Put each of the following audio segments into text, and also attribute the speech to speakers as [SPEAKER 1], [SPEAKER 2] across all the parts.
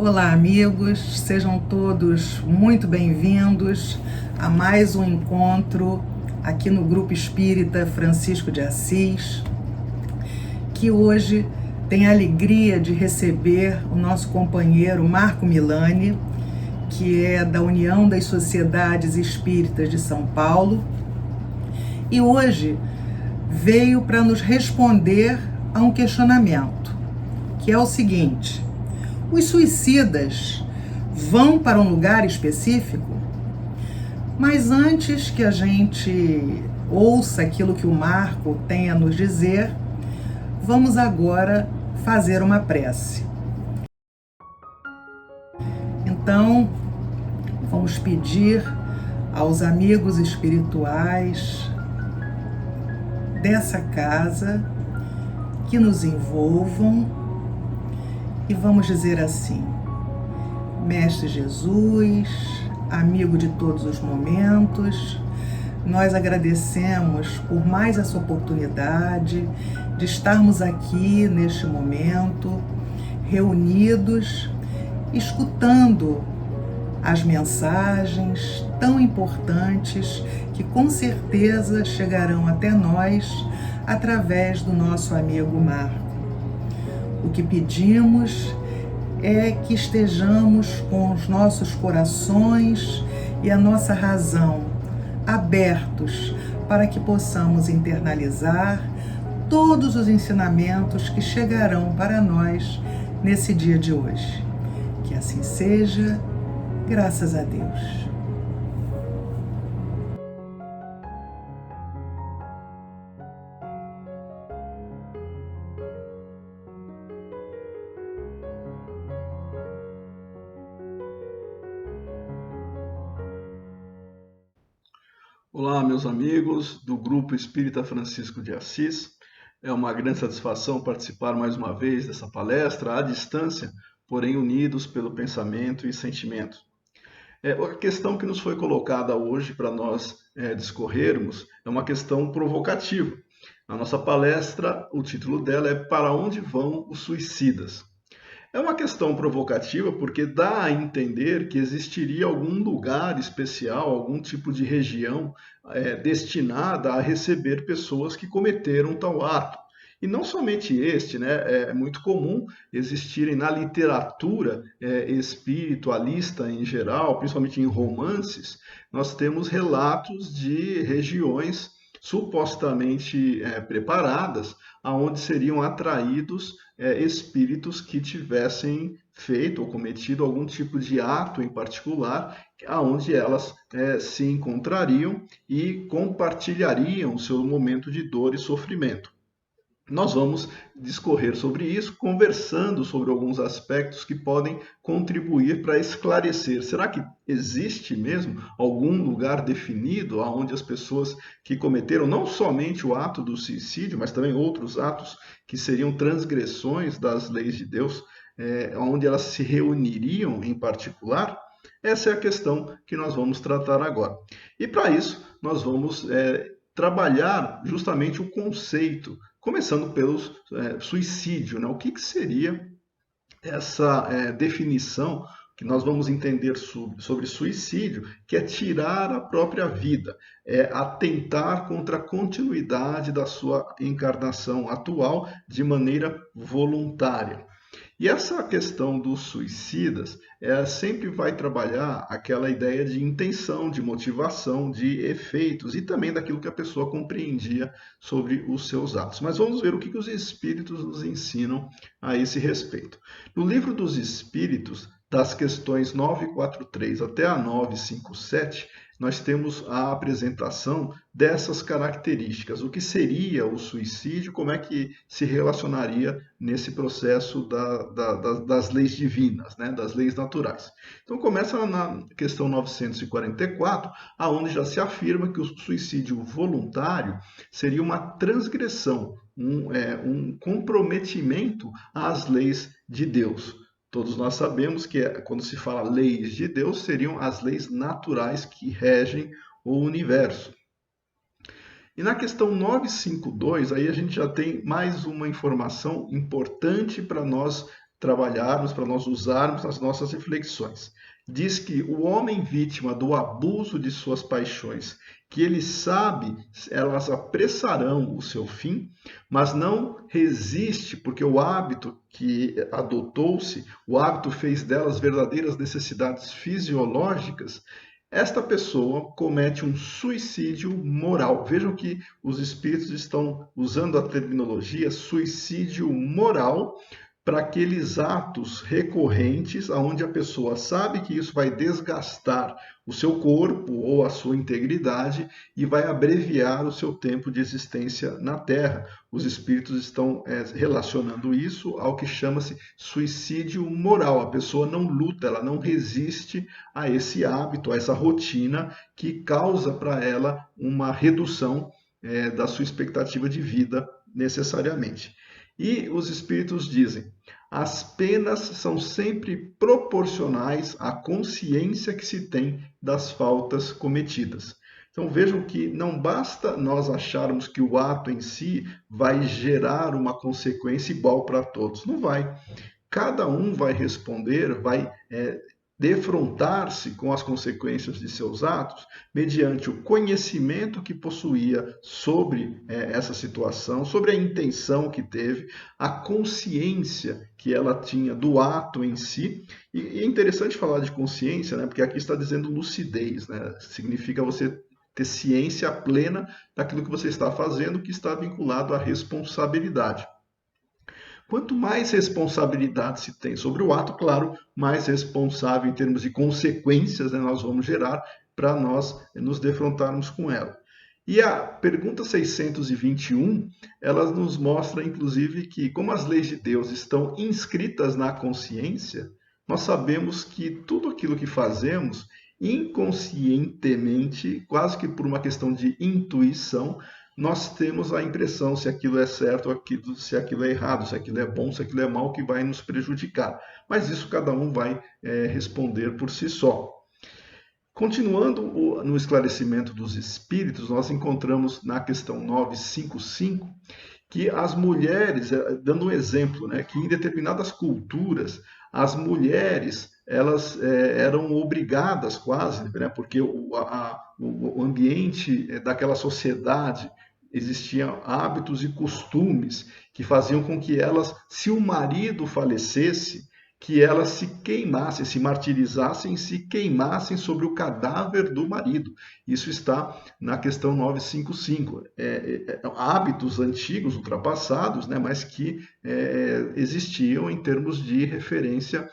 [SPEAKER 1] Olá, amigos, sejam todos muito bem-vindos a mais um encontro aqui no Grupo Espírita Francisco de Assis, que hoje tem a alegria de receber o nosso companheiro Marco Milani, que é da União das Sociedades Espíritas de São Paulo, e hoje veio para nos responder a um questionamento, que é o seguinte: os suicidas vão para um lugar específico? Mas antes que a gente ouça aquilo que o Marco tem a nos dizer, vamos agora fazer uma prece. Então, vamos pedir aos amigos espirituais dessa casa que nos envolvam e vamos dizer assim: Mestre Jesus, amigo de todos os momentos, nós agradecemos por mais essa oportunidade de estarmos aqui neste momento, reunidos, escutando as mensagens tão importantes que com certeza chegarão até nós através do nosso amigo Marco. O que pedimos é que estejamos com os nossos corações e a nossa razão abertos para que possamos internalizar todos os ensinamentos que chegarão para nós nesse dia de hoje. Que assim seja, graças a Deus.
[SPEAKER 2] Olá, meus amigos do Grupo Espírita Francisco de Assis. É uma grande satisfação participar mais uma vez dessa palestra à distância, porém unidos pelo pensamento e sentimento. A questão que nos foi colocada hoje para nós discorrermos é uma questão provocativa. A nossa palestra, o título dela é Para onde vão os suicidas? É uma questão provocativa porque dá a entender que existiria algum lugar especial, algum tipo de região destinada a receber pessoas que cometeram tal ato. E não somente este, né? É muito comum existirem na literatura espiritualista em geral, principalmente em romances, nós temos relatos de regiões supostamente preparadas, aonde seriam atraídos espíritos que tivessem feito ou cometido algum tipo de ato em particular, aonde elas se encontrariam e compartilhariam o seu momento de dor e sofrimento. Nós vamos discorrer sobre isso, conversando sobre alguns aspectos que podem contribuir para esclarecer. Será que existe mesmo algum lugar definido onde as pessoas que cometeram não somente o ato do suicídio, mas também outros atos que seriam transgressões das leis de Deus, onde elas se reuniriam em particular? Essa é a questão que nós vamos tratar agora. E para isso, nós vamos trabalhar justamente o conceito, começando pelo suicídio, né? O que seria essa definição que nós vamos entender sobre suicídio, que é tirar a própria vida, é atentar contra a continuidade da sua encarnação atual de maneira voluntária. E essa questão dos suicidas sempre vai trabalhar aquela ideia de intenção, de motivação, de efeitos e também daquilo que a pessoa compreendia sobre os seus atos. Mas vamos ver o que os espíritos nos ensinam a esse respeito. No Livro dos Espíritos, das questões 943 até a 957, nós temos a apresentação dessas características. O que seria o suicídio, como é que se relacionaria nesse processo das leis divinas, né, das leis naturais. Então começa na questão 944, aonde já se afirma que o suicídio voluntário seria uma transgressão, um comprometimento às leis de Deus. Todos nós sabemos que quando se fala leis de Deus, seriam as leis naturais que regem o universo. E na questão 952, aí a gente já tem mais uma informação importante para nós trabalharmos, para nós usarmos nas nossas reflexões. Diz que o homem vítima do abuso de suas paixões, que ele sabe, elas apressarão o seu fim, mas não resiste, porque o hábito que adotou-se, o hábito fez delas verdadeiras necessidades fisiológicas. Esta pessoa comete um suicídio moral. Vejam que os espíritos estão usando a terminologia suicídio moral para aqueles atos recorrentes onde a pessoa sabe que isso vai desgastar o seu corpo ou a sua integridade e vai abreviar o seu tempo de existência na Terra. Os espíritos estão relacionando isso ao que chama-se suicídio moral. A pessoa não luta, ela não resiste a esse hábito, a essa rotina que causa para ela uma redução da sua expectativa de vida necessariamente. E os espíritos dizem: as penas são sempre proporcionais à consciência que se tem das faltas cometidas. Então vejam que não basta nós acharmos que o ato em si vai gerar uma consequência igual para todos. Não vai. Cada um vai responder, vai defrontar-se com as consequências de seus atos mediante o conhecimento que possuía sobre essa situação, sobre a intenção que teve, a consciência que ela tinha do ato em si. E é interessante falar de consciência, né? Porque aqui está dizendo lucidez, né? Significa você ter ciência plena daquilo que você está fazendo, que está vinculado à responsabilidade. Quanto mais responsabilidade se tem sobre o ato, claro, mais responsável em termos de consequências, né, nós vamos gerar para nós nos defrontarmos com ela. E a pergunta 621, ela nos mostra, inclusive, que como as leis de Deus estão inscritas na consciência, nós sabemos que tudo aquilo que fazemos, inconscientemente, quase que por uma questão de intuição, nós temos a impressão se aquilo é certo ou se aquilo é errado, se aquilo é bom, se aquilo é mal, que vai nos prejudicar. Mas isso cada um vai responder por si só. Continuando no esclarecimento dos espíritos, nós encontramos na questão 955 que as mulheres, dando um exemplo, né, que em determinadas culturas as mulheres elas eram obrigadas quase, né, porque o ambiente daquela sociedade existiam hábitos e costumes que faziam com que elas, se o marido falecesse, que elas se queimassem, se martirizassem, se queimassem sobre o cadáver do marido. Isso está na questão 955. Hábitos antigos, ultrapassados, né, mas que existiam em termos de referência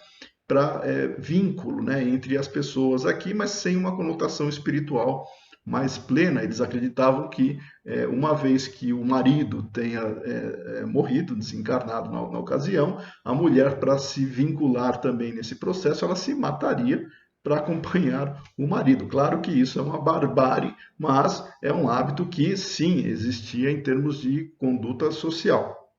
[SPEAKER 2] para vínculo, né, entre as pessoas aqui, mas sem uma conotação espiritual mais plena. Eles acreditavam que, uma vez que o marido tenha morrido, desencarnado na ocasião, a mulher, para se vincular também nesse processo, ela se mataria para acompanhar o marido. Claro que isso é uma barbárie, mas é um hábito que, sim, existia em termos de conduta social.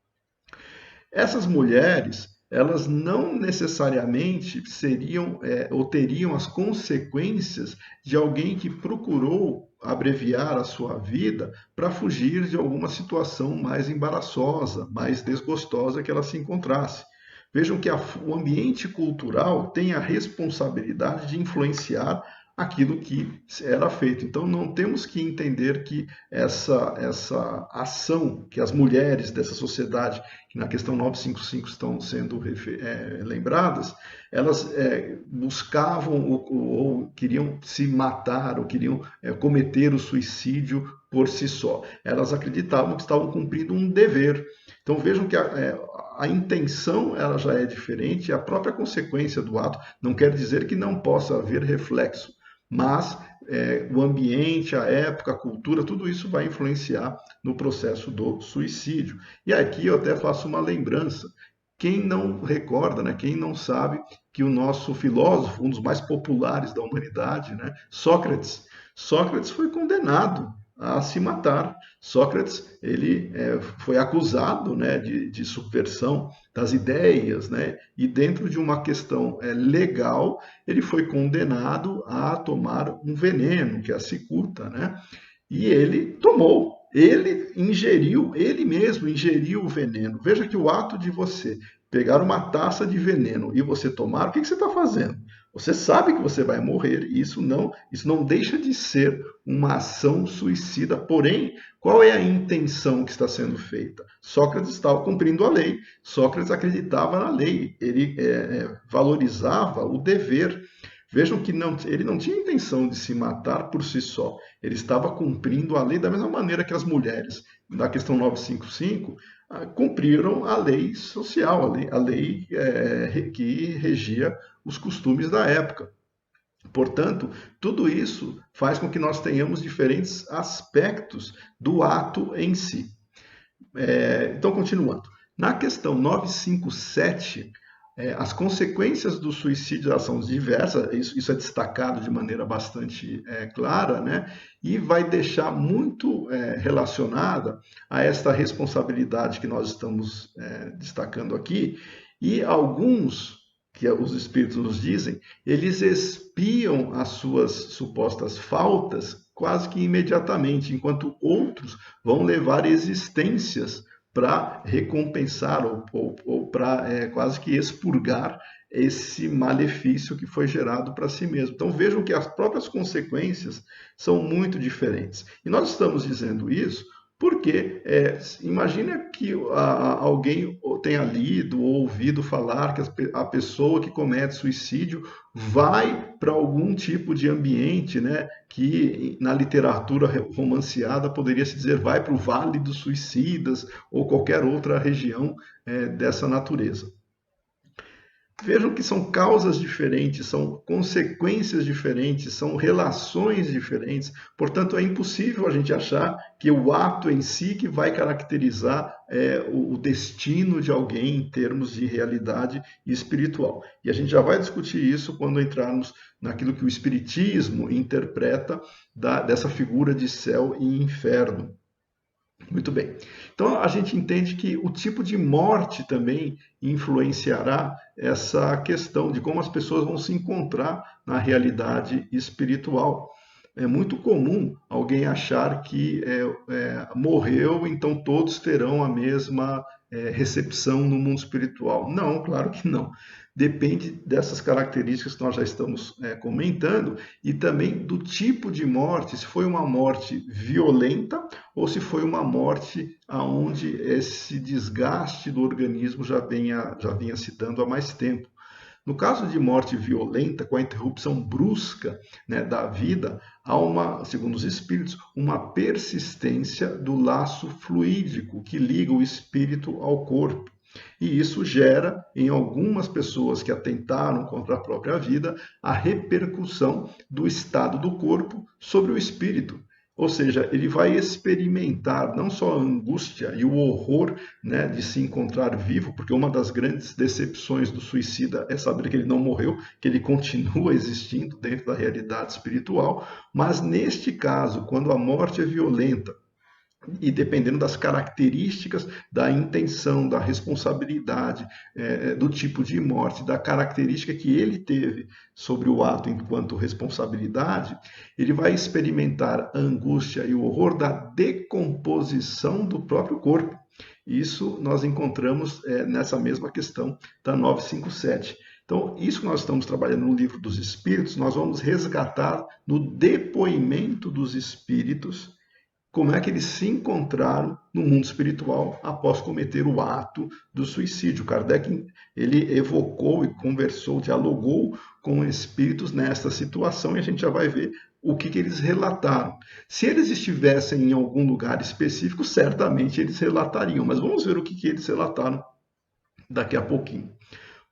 [SPEAKER 2] Essas mulheres, elas não necessariamente seriam ou teriam as consequências de alguém que procurou abreviar a sua vida para fugir de alguma situação mais embaraçosa, mais desgostosa que ela se encontrasse. Vejam que o ambiente cultural tem a responsabilidade de influenciar aquilo que era feito. Então, não temos que entender que essa ação que as mulheres dessa sociedade, que na questão 955 estão sendo lembradas, elas buscavam ou queriam se matar, ou queriam cometer o suicídio por si só. Elas acreditavam que estavam cumprindo um dever. Então, vejam que a intenção ela já é diferente, a própria consequência do ato não quer dizer que não possa haver reflexo. Mas o ambiente, a época, a cultura, tudo isso vai influenciar no processo do suicídio. E aqui eu até faço uma lembrança. Quem não recorda, né, quem não sabe que o nosso filósofo, um dos mais populares da humanidade, né, Sócrates foi condenado a se matar. Sócrates ele foi acusado, né, de subversão das ideias, né, e dentro de uma questão legal, ele foi condenado a tomar um veneno, que é a cicuta, né, e ele tomou. Ele mesmo ingeriu o veneno. Veja que o ato de você pegar uma taça de veneno e você tomar, o que você está fazendo? Você sabe que você vai morrer e isso não deixa de ser uma ação suicida. Porém, qual é a intenção que está sendo feita? Sócrates estava cumprindo a lei. Sócrates acreditava na lei. Ele valorizava o dever. Vejam que ele não tinha intenção de se matar por si só. Ele estava cumprindo a lei da mesma maneira que as mulheres, na questão 955, cumpriram a lei social, a lei que regia os costumes da época. Portanto, tudo isso faz com que nós tenhamos diferentes aspectos do ato em si. Então, continuando. Na questão 957, as consequências do suicídio são diversas, isso é destacado de maneira bastante clara, né? E vai deixar muito relacionada a esta responsabilidade que nós estamos destacando aqui, e alguns, que os espíritos nos dizem, eles expiam as suas supostas faltas quase que imediatamente, enquanto outros vão levar existências para recompensar ou para quase que expurgar esse malefício que foi gerado para si mesmo. Então vejam que as próprias consequências são muito diferentes. E nós estamos dizendo isso porque imagina que alguém tenha lido ou ouvido falar que a pessoa que comete suicídio vai para algum tipo de ambiente, né, que na literatura romanceada poderia se dizer vai para o Vale dos Suicidas ou qualquer outra região dessa natureza. Vejam que são causas diferentes, são consequências diferentes, são relações diferentes. Portanto, é impossível a gente achar que o ato em si que vai caracterizar o destino de alguém em termos de realidade espiritual. E a gente já vai discutir isso quando entrarmos naquilo que o Espiritismo interpreta dessa figura de céu e inferno. Muito bem. Então, a gente entende que o tipo de morte também influenciará essa questão de como as pessoas vão se encontrar na realidade espiritual. É muito comum alguém achar que morreu, então todos terão a mesma recepção no mundo espiritual. Não, claro que não. Depende dessas características que nós já estamos comentando e também do tipo de morte, se foi uma morte violenta ou se foi uma morte onde esse desgaste do organismo já vinha se dando há mais tempo. No caso de morte violenta, com a interrupção brusca, né, da vida, há segundo os espíritos, uma persistência do laço fluídico que liga o espírito ao corpo. E isso gera, em algumas pessoas que atentaram contra a própria vida, a repercussão do estado do corpo sobre o espírito. Ou seja, ele vai experimentar não só a angústia e o horror, né, de se encontrar vivo, porque uma das grandes decepções do suicida é saber que ele não morreu, que ele continua existindo dentro da realidade espiritual, mas neste caso, quando a morte é violenta, e dependendo das características, da intenção, da responsabilidade, do tipo de morte, da característica que ele teve sobre o ato enquanto responsabilidade, ele vai experimentar a angústia e o horror da decomposição do próprio corpo. Isso nós encontramos nessa mesma questão da 957. Então, isso que nós estamos trabalhando no Livro dos Espíritos, nós vamos resgatar no depoimento dos espíritos como é que eles se encontraram no mundo espiritual após cometer o ato do suicídio. Kardec, ele evocou e conversou, dialogou com espíritos nesta situação e a gente já vai ver o que eles relataram. Se eles estivessem em algum lugar específico, certamente eles relatariam, mas vamos ver o que eles relataram daqui a pouquinho.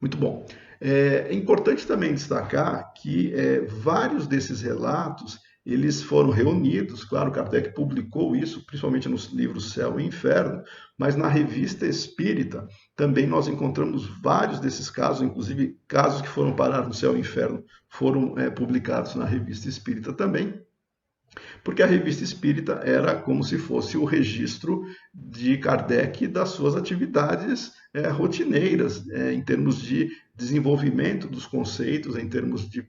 [SPEAKER 2] Muito bom. É importante também destacar que vários desses relatos eles foram reunidos, claro, Kardec publicou isso, principalmente nos livros Céu e Inferno, mas na Revista Espírita também nós encontramos vários desses casos, inclusive casos que foram parar no Céu e Inferno foram publicados na Revista Espírita também, porque a Revista Espírita era como se fosse o registro de Kardec das suas atividades rotineiras, em termos de desenvolvimento dos conceitos, em termos de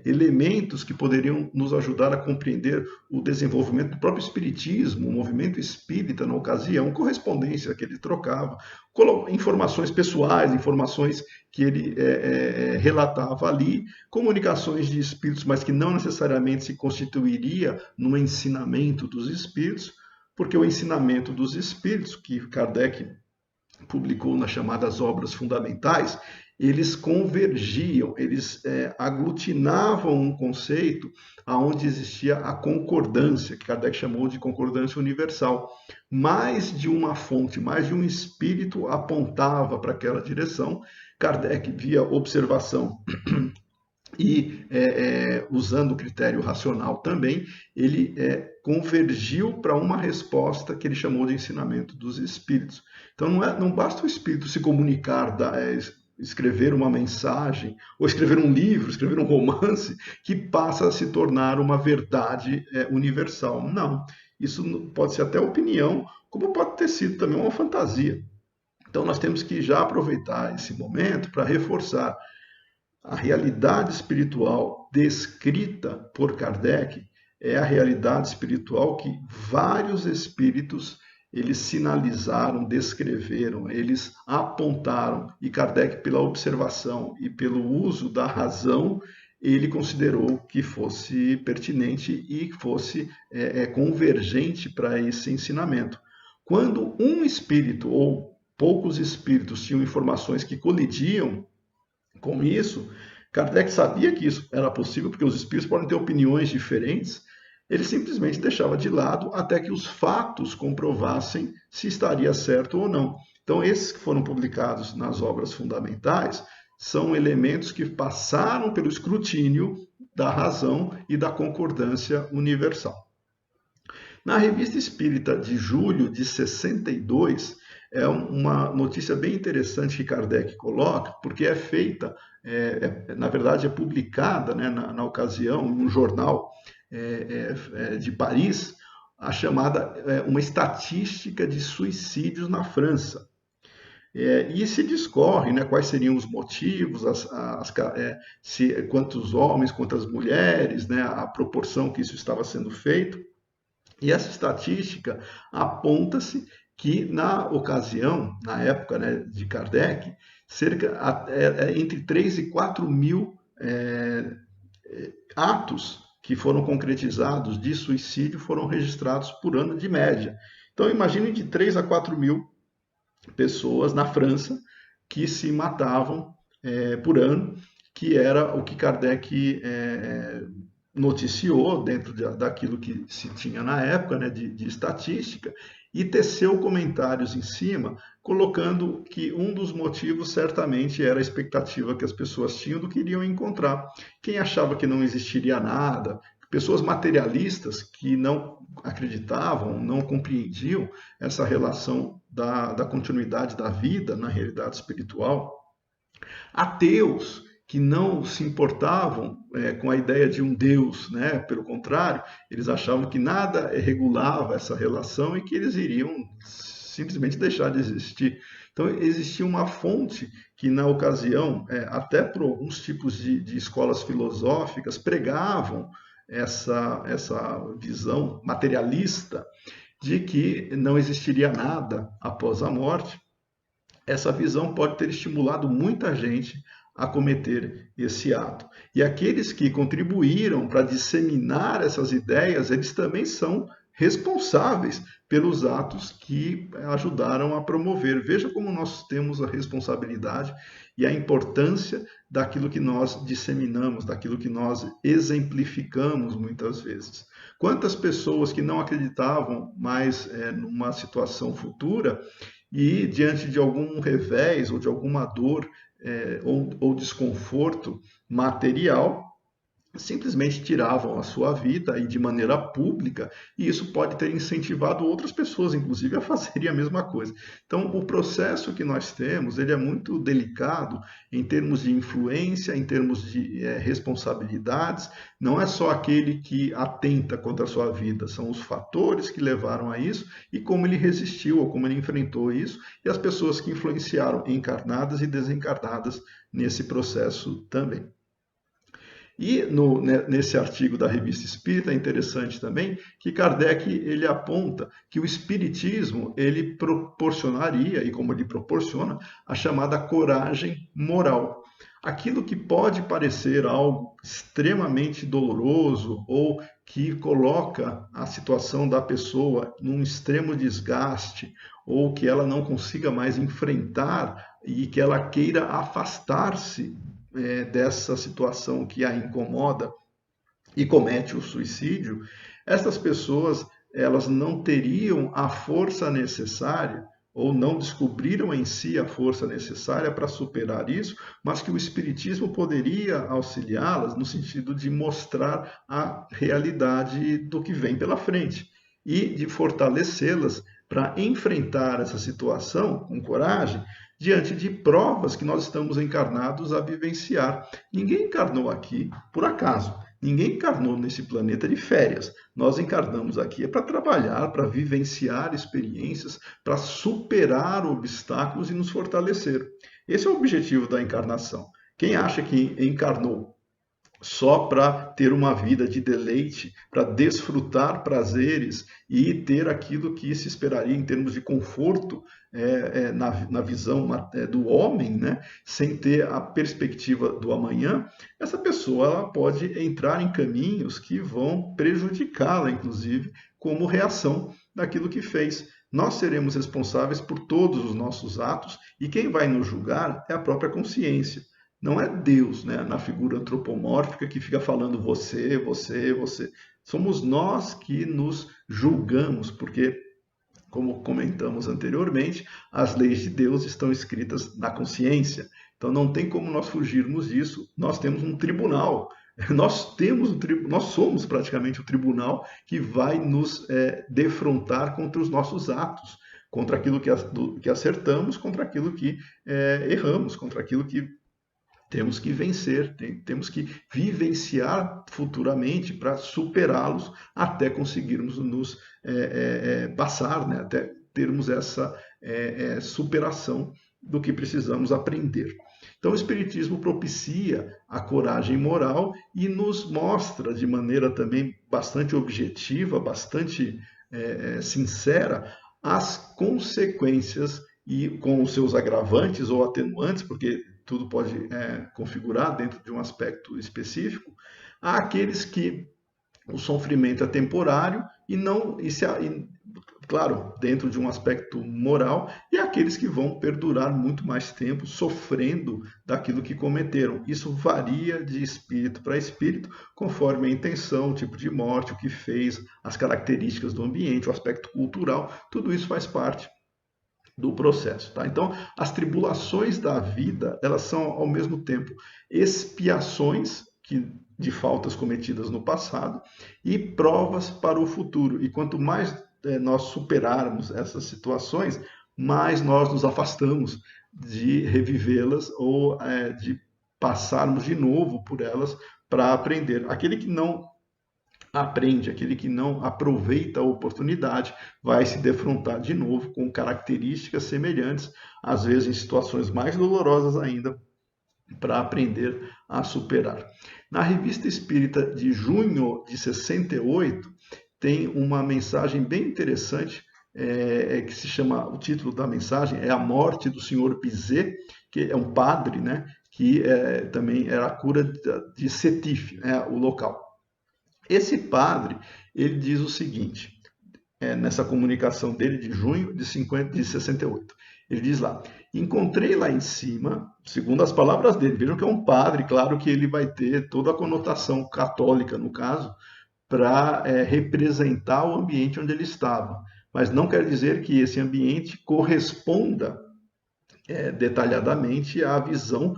[SPEAKER 2] elementos que poderiam nos ajudar a compreender o desenvolvimento do próprio espiritismo, o movimento espírita na ocasião, correspondência que ele trocava, informações pessoais, informações que ele relatava ali, comunicações de espíritos, mas que não necessariamente se constituiria no ensinamento dos espíritos, porque o ensinamento dos espíritos, que Kardec publicou nas chamadas obras fundamentais, eles convergiam, eles aglutinavam um conceito onde existia a concordância, que Kardec chamou de concordância universal. Mais de uma fonte, mais de um espírito apontava para aquela direção. Kardec, via observação e usando o critério racional também, ele convergiu para uma resposta que ele chamou de ensinamento dos espíritos. Então não basta o espírito se comunicar, escrever uma mensagem, ou escrever um livro, escrever um romance, que passa a se tornar uma verdade universal. Não, isso pode ser até opinião, como pode ter sido também uma fantasia. Então nós temos que já aproveitar esse momento para reforçar a realidade espiritual descrita por Kardec, é a realidade espiritual que vários espíritos eles sinalizaram, descreveram, eles apontaram, e Kardec, pela observação e pelo uso da razão, ele considerou que fosse pertinente e que fosse convergente para esse ensinamento. Quando um espírito ou poucos espíritos tinham informações que colidiam com isso, Kardec sabia que isso era possível, porque os espíritos podem ter opiniões diferentes, ele simplesmente deixava de lado até que os fatos comprovassem se estaria certo ou não. Então, esses que foram publicados nas obras fundamentais são elementos que passaram pelo escrutínio da razão e da concordância universal. Na Revista Espírita de julho de 62, é uma notícia bem interessante que Kardec coloca, porque é feita, na verdade é publicada, né, na ocasião, em um jornal de Paris, a chamada uma estatística de suicídios na França. E se discorre, né, quais seriam os motivos, quantos homens, quantas mulheres, né, a proporção que isso estava sendo feito. E essa estatística aponta-se que na ocasião, na época, né, de Kardec, entre 3 e 4 mil atos que foram concretizados de suicídio foram registrados por ano de média. Então imagine de 3 a 4 mil pessoas na França que se matavam por ano, que era o que Kardec noticiou dentro daquilo que se tinha na época, né, de estatística, e teceu comentários em cima, colocando que um dos motivos certamente era a expectativa que as pessoas tinham do que iriam encontrar. Quem achava que não existiria nada, pessoas materialistas que não acreditavam, não compreendiam essa relação da continuidade da vida na realidade espiritual, ateus que não se importavam com a ideia de um Deus, né? Pelo contrário, eles achavam que nada regulava essa relação e que eles iriam simplesmente deixar de existir. Então, existia uma fonte que, na ocasião, até por alguns tipos de escolas filosóficas, pregavam essa visão materialista de que não existiria nada após a morte. Essa visão pode ter estimulado muita gente a cometer esse ato. E aqueles que contribuíram para disseminar essas ideias, eles também são responsáveis pelos atos que ajudaram a promover. Veja como nós temos a responsabilidade e a importância daquilo que nós disseminamos, daquilo que nós exemplificamos muitas vezes. Quantas pessoas que não acreditavam mais numa situação futura e, diante de algum revés ou de alguma dor ou desconforto material, simplesmente tiravam a sua vida e de maneira pública, e isso pode ter incentivado outras pessoas, inclusive, a fazerem a mesma coisa. Então, o processo que nós temos, ele é muito delicado em termos de influência, em termos de responsabilidades. Não é só aquele que atenta contra a sua vida, são os fatores que levaram a isso e como ele resistiu ou como ele enfrentou isso, e as pessoas que influenciaram, encarnadas e desencarnadas, nesse processo também. E nesse artigo da Revista Espírita é interessante também que Kardec ele aponta que o espiritismo ele proporcionaria, e como ele proporciona, a chamada coragem moral. Aquilo que pode parecer algo extremamente doloroso ou que coloca a situação da pessoa num extremo desgaste ou que ela não consiga mais enfrentar e que ela queira afastar-se dessa situação que a incomoda e comete o suicídio, essas pessoas elas não teriam a força necessária ou não descobriram em si a força necessária para superar isso, mas que o Espiritismo poderia auxiliá-las no sentido de mostrar a realidade do que vem pela frente e de fortalecê-las para enfrentar essa situação com coragem, diante de provas que nós estamos encarnados a vivenciar. Ninguém encarnou aqui por acaso. Ninguém encarnou nesse planeta de férias. Nós encarnamos aqui para trabalhar, para vivenciar experiências, para superar obstáculos e nos fortalecer. Esse é o objetivo da encarnação. Quem acha que encarnou só para ter uma vida de deleite, para desfrutar prazeres e ter aquilo que se esperaria em termos de conforto na visão do homem, né? Sem ter a perspectiva do amanhã, essa pessoa ela pode entrar em caminhos que vão prejudicá-la, inclusive, como reação daquilo que fez. Nós seremos responsáveis por todos os nossos atos e quem vai nos julgar é a própria consciência. Não é Deus, né, na figura antropomórfica que fica falando você, você, você. Somos nós que nos julgamos, porque, como comentamos anteriormente, as leis de Deus estão escritas na consciência. Então não tem como nós fugirmos disso. Nós temos um tribunal. Nós somos praticamente o tribunal que vai nos defrontar contra os nossos atos, contra aquilo que acertamos, contra aquilo que erramos, contra aquilo que temos que vencer, temos que vivenciar futuramente para superá-los até conseguirmos nos passar, né? Até termos essa superação do que precisamos aprender. Então, o Espiritismo propicia a coragem moral e nos mostra de maneira também bastante objetiva, bastante sincera, as consequências e com os seus agravantes ou atenuantes, porque tudo pode configurar dentro de um aspecto específico, há aqueles que o sofrimento é temporário claro, dentro de um aspecto moral, e aqueles que vão perdurar muito mais tempo sofrendo daquilo que cometeram. Isso varia de espírito para espírito, conforme a intenção, o tipo de morte, o que fez, as características do ambiente, o aspecto cultural, tudo isso faz parte do processo, tá? Então, as tribulações da vida, elas são ao mesmo tempo expiações de faltas cometidas no passado e provas para o futuro. E quanto mais nós superarmos essas situações, mais nós nos afastamos de revivê-las ou de passarmos de novo por elas para aprender. Aquele que não aprende, aquele que não aproveita a oportunidade vai se defrontar de novo com características semelhantes, às vezes em situações mais dolorosas ainda, para aprender a superar. Na Revista Espírita de junho de 68, tem uma mensagem bem interessante, que se chama, o título da mensagem é A Morte do Senhor Bizet, que é um padre, né, que também era a cura de Sétif, né, o local. Esse padre, ele diz o seguinte, nessa comunicação dele de junho de 68, ele diz lá: encontrei lá em cima, segundo as palavras dele, vejam que é um padre, claro que ele vai ter toda a conotação católica, no caso, para representar o ambiente onde ele estava, mas não quer dizer que esse ambiente corresponda detalhadamente à visão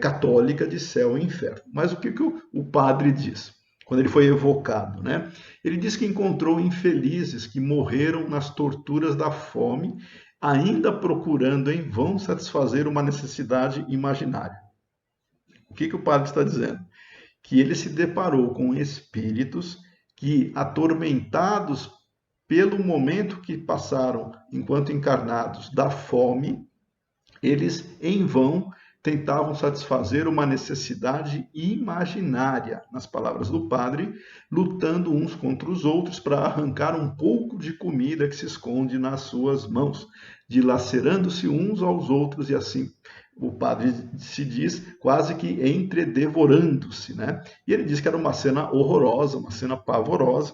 [SPEAKER 2] católica de céu e inferno. Mas o que o padre diz quando ele foi evocado, né? Ele diz que encontrou infelizes que morreram nas torturas da fome, ainda procurando em vão satisfazer uma necessidade imaginária. O que o padre está dizendo? Que ele se deparou com espíritos que, atormentados pelo momento que passaram enquanto encarnados da fome, eles em vão tentavam satisfazer uma necessidade imaginária, nas palavras do padre, lutando uns contra os outros para arrancar um pouco de comida que se esconde nas suas mãos, dilacerando-se uns aos outros e assim o padre se diz quase que entredevorando-se, né? E ele diz que era uma cena horrorosa, uma cena pavorosa,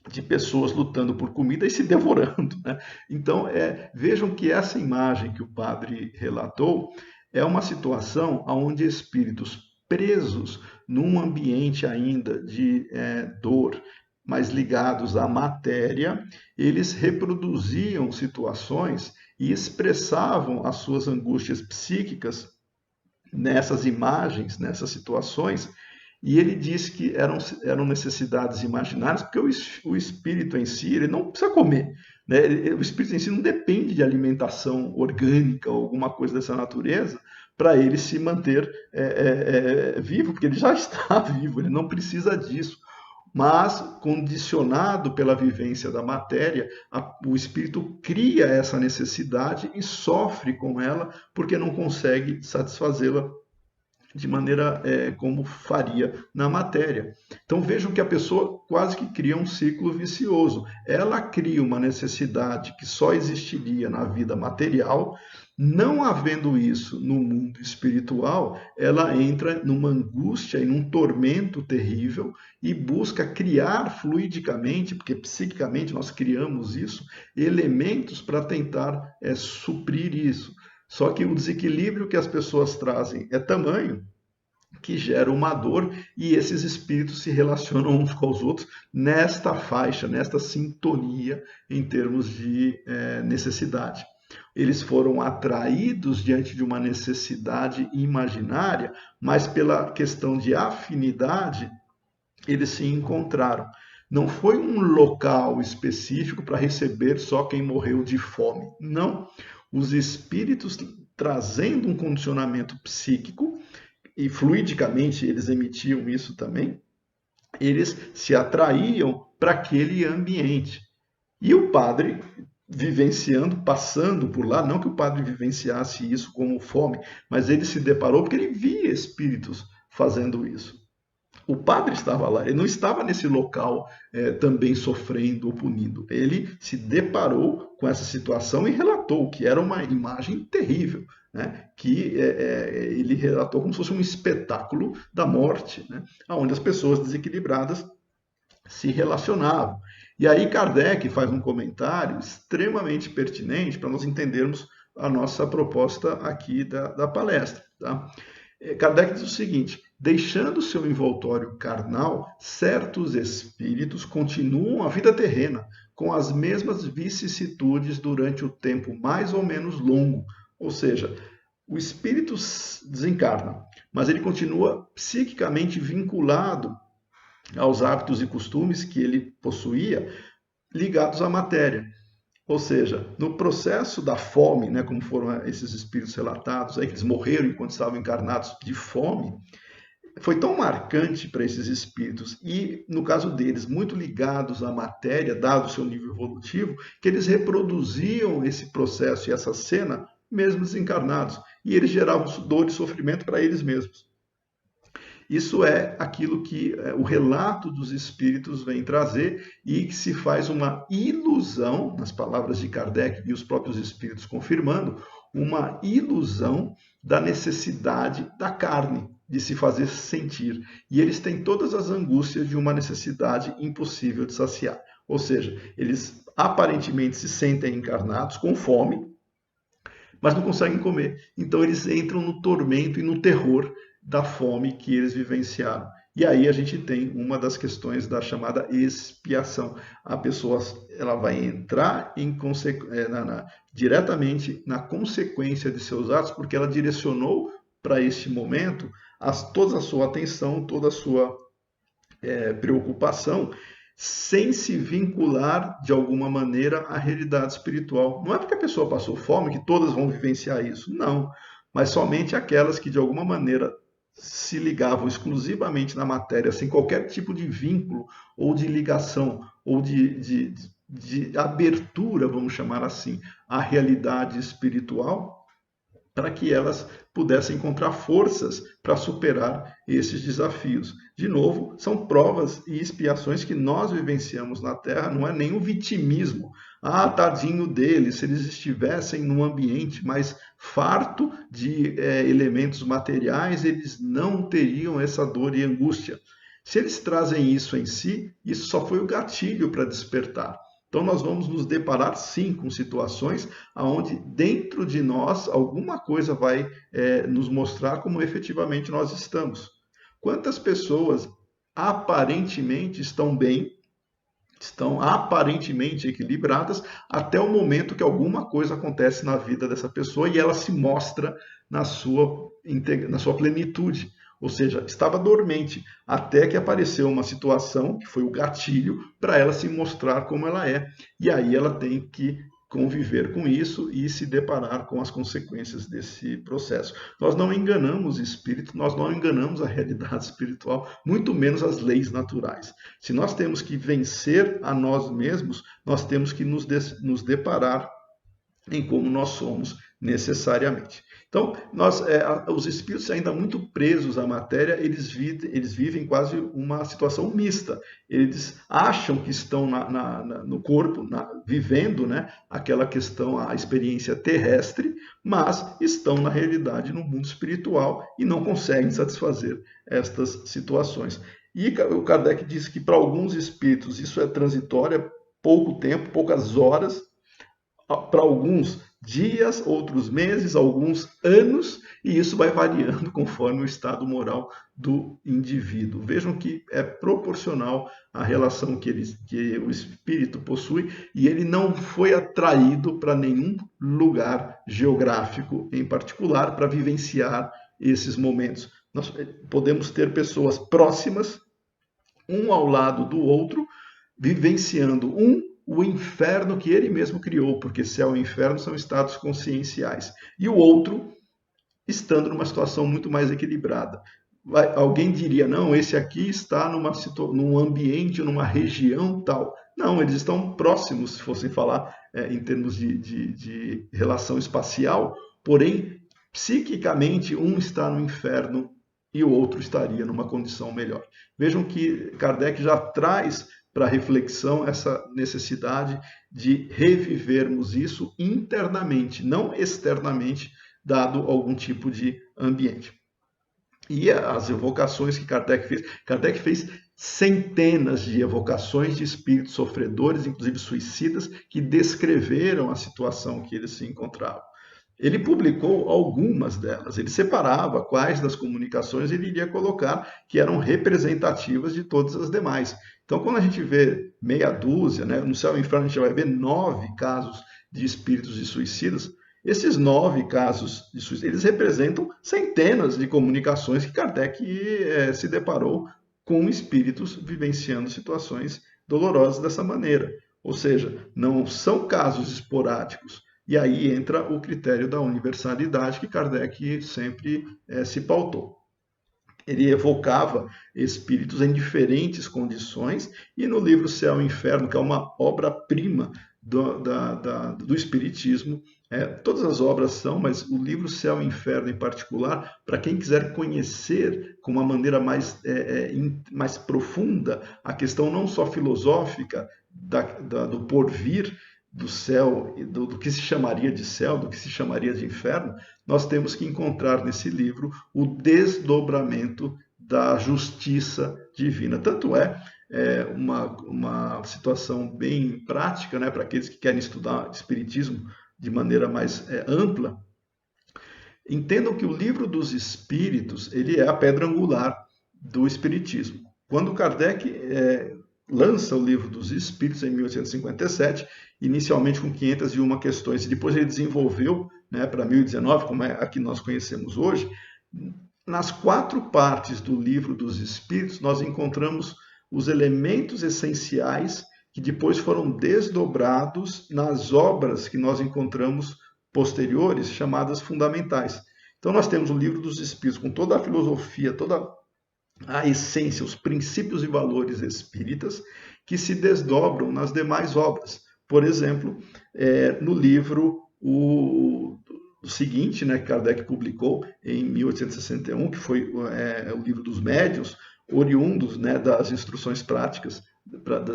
[SPEAKER 2] de pessoas lutando por comida e se devorando, né? Então, vejam que essa imagem que o padre relatou é uma situação onde espíritos presos num ambiente ainda de dor, mas ligados à matéria, eles reproduziam situações e expressavam as suas angústias psíquicas nessas imagens, nessas situações, e ele diz que eram necessidades imaginárias, porque o espírito em si, ele não precisa comer, né? O espírito em si não depende de alimentação orgânica ou alguma coisa dessa natureza para ele se manter vivo, porque ele já está vivo, ele não precisa disso. Mas, condicionado pela vivência da matéria, o espírito cria essa necessidade e sofre com ela porque não consegue satisfazê-la de maneira como faria na matéria. Então vejam que a pessoa quase que cria um ciclo vicioso. Ela cria uma necessidade que só existiria na vida material, não havendo isso no mundo espiritual, ela entra numa angústia e num tormento terrível e busca criar fluidicamente, porque psiquicamente nós criamos isso, elementos para tentar suprir isso. Só que o desequilíbrio que as pessoas trazem é tamanho que gera uma dor e esses espíritos se relacionam uns com os outros nesta faixa, nesta sintonia em termos de necessidade. Eles foram atraídos diante de uma necessidade imaginária, mas pela questão de afinidade, eles se encontraram. Não foi um local específico para receber só quem morreu de fome. Não. Os espíritos trazendo um condicionamento psíquico, e fluidicamente eles emitiam isso também, eles se atraíam para aquele ambiente. E o padre vivenciando, passando por lá, não que o padre vivenciasse isso como fome, mas ele se deparou porque ele via espíritos fazendo isso. O padre estava lá, ele não estava nesse local também sofrendo ou punindo. Ele se deparou com essa situação e relatou que era uma imagem terrível, né? Que ele relatou como se fosse um espetáculo da morte, né? Onde as pessoas desequilibradas se relacionavam. E aí Kardec faz um comentário extremamente pertinente para nós entendermos a nossa proposta aqui da palestra. Tá? Kardec diz o seguinte: deixando seu envoltório carnal, certos espíritos continuam a vida terrena, com as mesmas vicissitudes durante o tempo mais ou menos longo. Ou seja, o espírito desencarna, mas ele continua psiquicamente vinculado aos hábitos e costumes que ele possuía, ligados à matéria. Ou seja, no processo da fome, né, como foram esses espíritos relatados, aí, que eles morreram enquanto estavam encarnados de fome, foi tão marcante para esses espíritos e, no caso deles, muito ligados à matéria, dado o seu nível evolutivo, que eles reproduziam esse processo e essa cena mesmo desencarnados. E eles geravam dor e sofrimento para eles mesmos. Isso é aquilo que o relato dos espíritos vem trazer e que se faz uma ilusão, nas palavras de Kardec e os próprios espíritos confirmando, uma ilusão da necessidade da carne de se fazer sentir. E eles têm todas as angústias de uma necessidade impossível de saciar. Ou seja, eles aparentemente se sentem encarnados com fome, mas não conseguem comer. Então eles entram no tormento e no terror da fome que eles vivenciaram. E aí a gente tem uma das questões da chamada expiação. A pessoa ela vai entrar diretamente na consequência de seus atos, porque ela direcionou para este momento toda a sua atenção, toda a sua preocupação, sem se vincular de alguma maneira à realidade espiritual. Não é porque a pessoa passou fome que todas vão vivenciar isso, não. Mas somente aquelas que de alguma maneira se ligavam exclusivamente na matéria, sem qualquer tipo de vínculo ou de ligação ou de abertura, vamos chamar assim, à realidade espiritual, para que elas pudessem encontrar forças para superar esses desafios. De novo, são provas e expiações que nós vivenciamos na Terra, não é nenhum vitimismo. Ah, tadinho deles, se eles estivessem num ambiente mais farto de elementos materiais, eles não teriam essa dor e angústia. Se eles trazem isso em si, isso só foi o gatilho para despertar. Então nós vamos nos deparar sim com situações onde dentro de nós alguma coisa vai nos mostrar como efetivamente nós estamos. Quantas pessoas aparentemente estão bem, estão aparentemente equilibradas, até o momento que alguma coisa acontece na vida dessa pessoa e ela se mostra na sua plenitude. Ou seja, estava dormente, até que apareceu uma situação, que foi o gatilho, para ela se mostrar como ela é. E aí ela tem que conviver com isso e se deparar com as consequências desse processo. Nós não enganamos o espírito, nós não enganamos a realidade espiritual, muito menos as leis naturais. Se nós temos que vencer a nós mesmos, nós temos que nos deparar em como nós somos necessariamente. Então, os espíritos ainda muito presos à matéria, eles vivem quase uma situação mista. Eles acham que estão no corpo, vivendo, né, aquela questão, a experiência terrestre, mas estão na realidade no mundo espiritual e não conseguem satisfazer estas situações. E o Kardec diz que para alguns espíritos isso é transitório, pouco tempo, poucas horas, para alguns dias, outros meses, alguns anos, e isso vai variando conforme o estado moral do indivíduo. Vejam que é proporcional à relação que o espírito possui, e ele não foi atraído para nenhum lugar geográfico em particular para vivenciar esses momentos. Nós podemos ter pessoas próximas, um ao lado do outro, vivenciando o inferno que ele mesmo criou, porque céu e inferno são estados conscienciais. E o outro, estando numa situação muito mais equilibrada. Alguém diria, não, esse aqui está num ambiente, numa região tal. Não, eles estão próximos, se fossem falar em termos de relação espacial, porém, psiquicamente, um está no inferno e o outro estaria numa condição melhor. Vejam que Kardec já traz para reflexão essa necessidade de revivermos isso internamente, não externamente, dado algum tipo de ambiente. E as evocações que Kardec fez centenas de evocações de espíritos sofredores, inclusive suicidas, que descreveram a situação que eles se encontravam. Ele publicou algumas delas, ele separava quais das comunicações ele iria colocar que eram representativas de todas as demais. Então, quando a gente vê meia dúzia, né, no Céu e Inferno a gente vai ver 9 casos de espíritos de suicidas. Esses 9 casos de suicídio, eles representam centenas de comunicações que Kardec se deparou com espíritos vivenciando situações dolorosas dessa maneira. Ou seja, não são casos esporádicos. E aí entra o critério da universalidade que Kardec sempre se pautou. Ele evocava espíritos em diferentes condições, e no livro Céu e Inferno, que é uma obra-prima do Espiritismo, todas as obras são, mas o livro Céu e Inferno em particular, para quem quiser conhecer com uma maneira mais profunda a questão não só filosófica do porvir, do céu, do que se chamaria de céu, do que se chamaria de inferno, nós temos que encontrar nesse livro o desdobramento da justiça divina. Tanto uma situação bem prática, né, para aqueles que querem estudar Espiritismo de maneira mais ampla. Entendam que o Livro dos Espíritos ele é a pedra angular do Espiritismo. Quando Kardec lança o Livro dos Espíritos em 1857, inicialmente com 501 questões, e depois ele desenvolveu, né, para 1019, como é a que nós conhecemos hoje, Nas 4 partes do Livro dos Espíritos, nós encontramos os elementos essenciais que depois foram desdobrados nas obras que nós encontramos posteriores, chamadas fundamentais. Então, nós temos o Livro dos Espíritos com toda a filosofia, toda a essência, os princípios e valores espíritas, que se desdobram nas demais obras. Por exemplo, no livro o seguinte, né, que Kardec publicou em 1861, que foi o Livro dos Médiuns, oriundos, né, das instruções práticas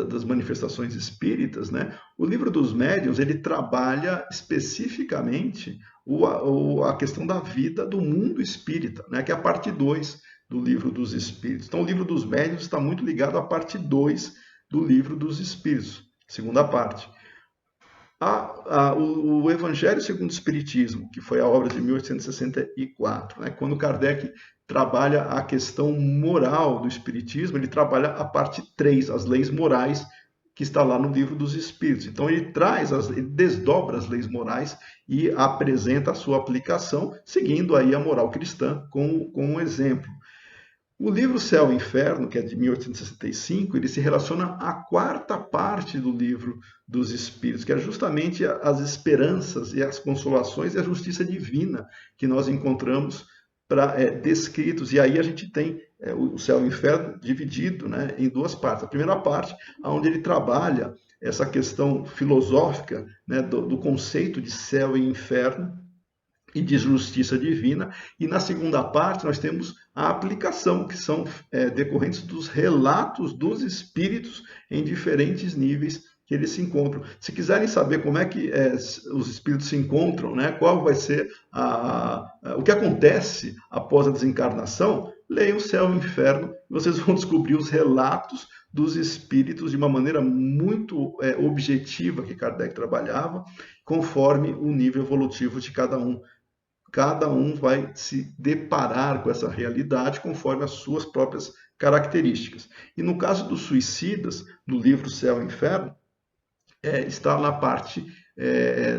[SPEAKER 2] das manifestações espíritas, né? O Livro dos Médiuns, ele trabalha especificamente a questão da vida do mundo espírita, né, que é a parte 2 do Livro dos Espíritos. Então, o Livro dos Médiuns está muito ligado à parte 2 do Livro dos Espíritos, segunda parte. O Evangelho segundo o Espiritismo, que foi a obra de 1864, né? Quando Kardec trabalha a questão moral do Espiritismo, ele trabalha a parte 3, as leis morais, que está lá no Livro dos Espíritos. Então ele ele desdobra as leis morais e apresenta a sua aplicação, seguindo aí a moral cristã com um exemplo. O livro Céu e Inferno, que é de 1865, ele se relaciona à 4ª parte do Livro dos Espíritos, que é justamente as esperanças e as consolações e a justiça divina que nós encontramos descritos. E aí a gente tem o Céu e o Inferno dividido, né, em 2 partes. A primeira parte, onde ele trabalha essa questão filosófica, né, do conceito de céu e inferno, e de justiça divina, e na segunda parte nós temos a aplicação, que são decorrentes dos relatos dos espíritos em diferentes níveis que eles se encontram. Se quiserem saber como é que os espíritos se encontram, né, qual vai ser o que acontece após a desencarnação, leiam o Céu e o Inferno, e vocês vão descobrir os relatos dos espíritos de uma maneira muito objetiva que Kardec trabalhava, conforme o nível evolutivo de cada um. Cada um vai se deparar com essa realidade conforme as suas próprias características. E no caso dos suicidas, no livro Céu e Inferno, está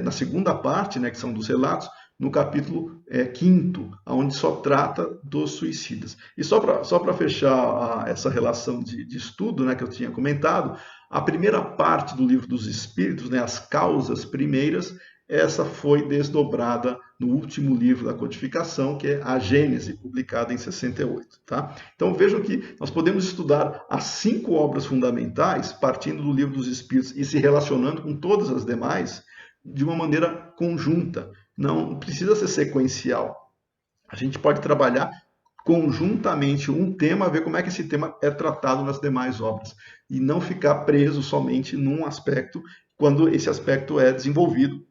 [SPEAKER 2] na segunda parte, né, que são dos relatos, no capítulo 5º, onde só trata dos suicidas. E só para fechar essa relação de estudo, né, que eu tinha comentado, a primeira parte do Livro dos Espíritos, né, as causas primeiras, essa foi desdobrada no último livro da codificação, que é a Gênese, publicada em 68. Tá? Então vejam que nós podemos estudar as 5 obras fundamentais, partindo do Livro dos Espíritos e se relacionando com todas as demais, de uma maneira conjunta. Não precisa ser sequencial. A gente pode trabalhar conjuntamente um tema, ver como é que esse tema é tratado nas demais obras, e não ficar preso somente num aspecto, quando esse aspecto é desenvolvido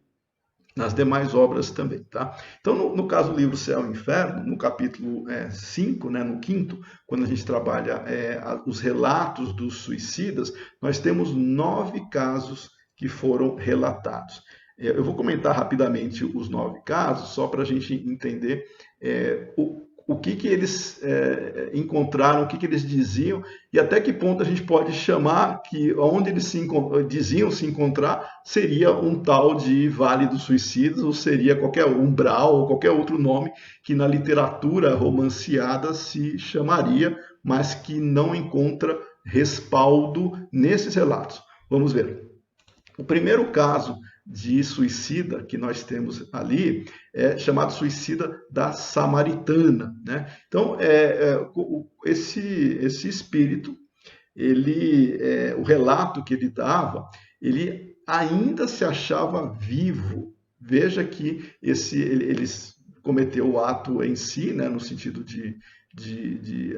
[SPEAKER 2] nas demais obras também. Tá? Então, no caso do livro Céu e Inferno, no capítulo 5, né, no 5º, quando a gente trabalha os relatos dos suicidas, nós temos 9 casos que foram relatados. Eu vou comentar rapidamente os 9 casos, só para a gente entender o que eles encontraram, o que eles diziam, e até que ponto a gente pode chamar que onde eles diziam se encontrar seria um tal de Vale dos Suicidas, ou seria qualquer umbral, ou qualquer outro nome que na literatura romanceada se chamaria, mas que não encontra respaldo nesses relatos. Vamos ver. O primeiro caso de suicida que nós temos ali é chamado suicida da Samaritana, né? Então, esse espírito, o relato que ele dava, ele ainda se achava vivo. Veja que ele cometeu o ato em si, né, no sentido de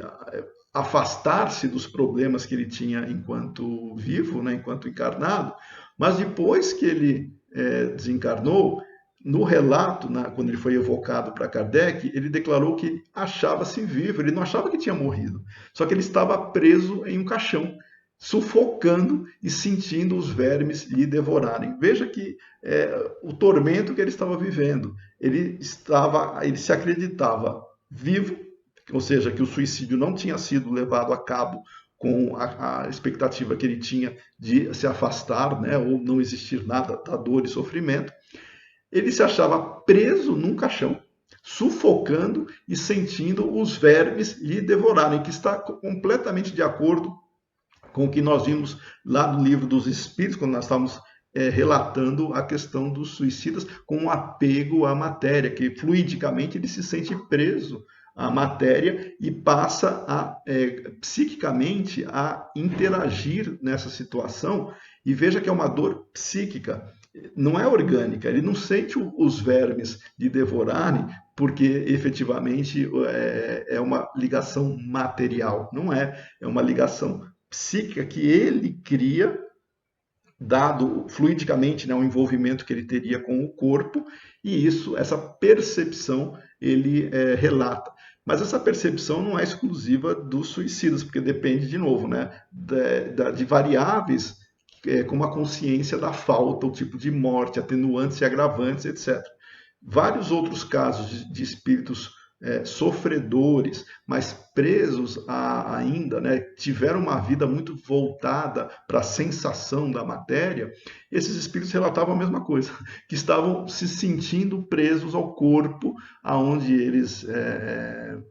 [SPEAKER 2] afastar-se dos problemas que ele tinha enquanto vivo, né, enquanto encarnado, mas depois que ele desencarnou, no relato, quando ele foi evocado para Kardec, ele declarou que achava-se vivo, ele não achava que tinha morrido, só que ele estava preso em um caixão, sufocando e sentindo os vermes lhe devorarem. Veja que o tormento que ele estava vivendo, ele se acreditava vivo, ou seja, que o suicídio não tinha sido levado a cabo com a expectativa que ele tinha de se afastar, né, ou não existir nada da dor e sofrimento. Ele se achava preso num caixão, sufocando e sentindo os vermes lhe devorarem, que está completamente de acordo com o que nós vimos lá no livro dos Espíritos, quando nós estávamos relatando a questão dos suicidas com o apego à matéria, que fluidicamente ele se sente preso à matéria e passa psiquicamente a interagir nessa situação. E veja que é uma dor psíquica, não é orgânica, ele não sente os vermes de devorarem porque efetivamente é uma ligação material, não é uma ligação psíquica que ele cria, dado fluidicamente, né, o envolvimento que ele teria com o corpo, e essa percepção ele relata. Mas essa percepção não é exclusiva dos suicidas, porque depende, de novo, né, de variáveis como a consciência da falta, o tipo de morte, atenuantes e agravantes, etc. Vários outros casos de espíritos sofredores, mas presos ainda, né, tiveram uma vida muito voltada para a sensação da matéria, esses espíritos relatavam a mesma coisa, que estavam se sentindo presos ao corpo aonde eles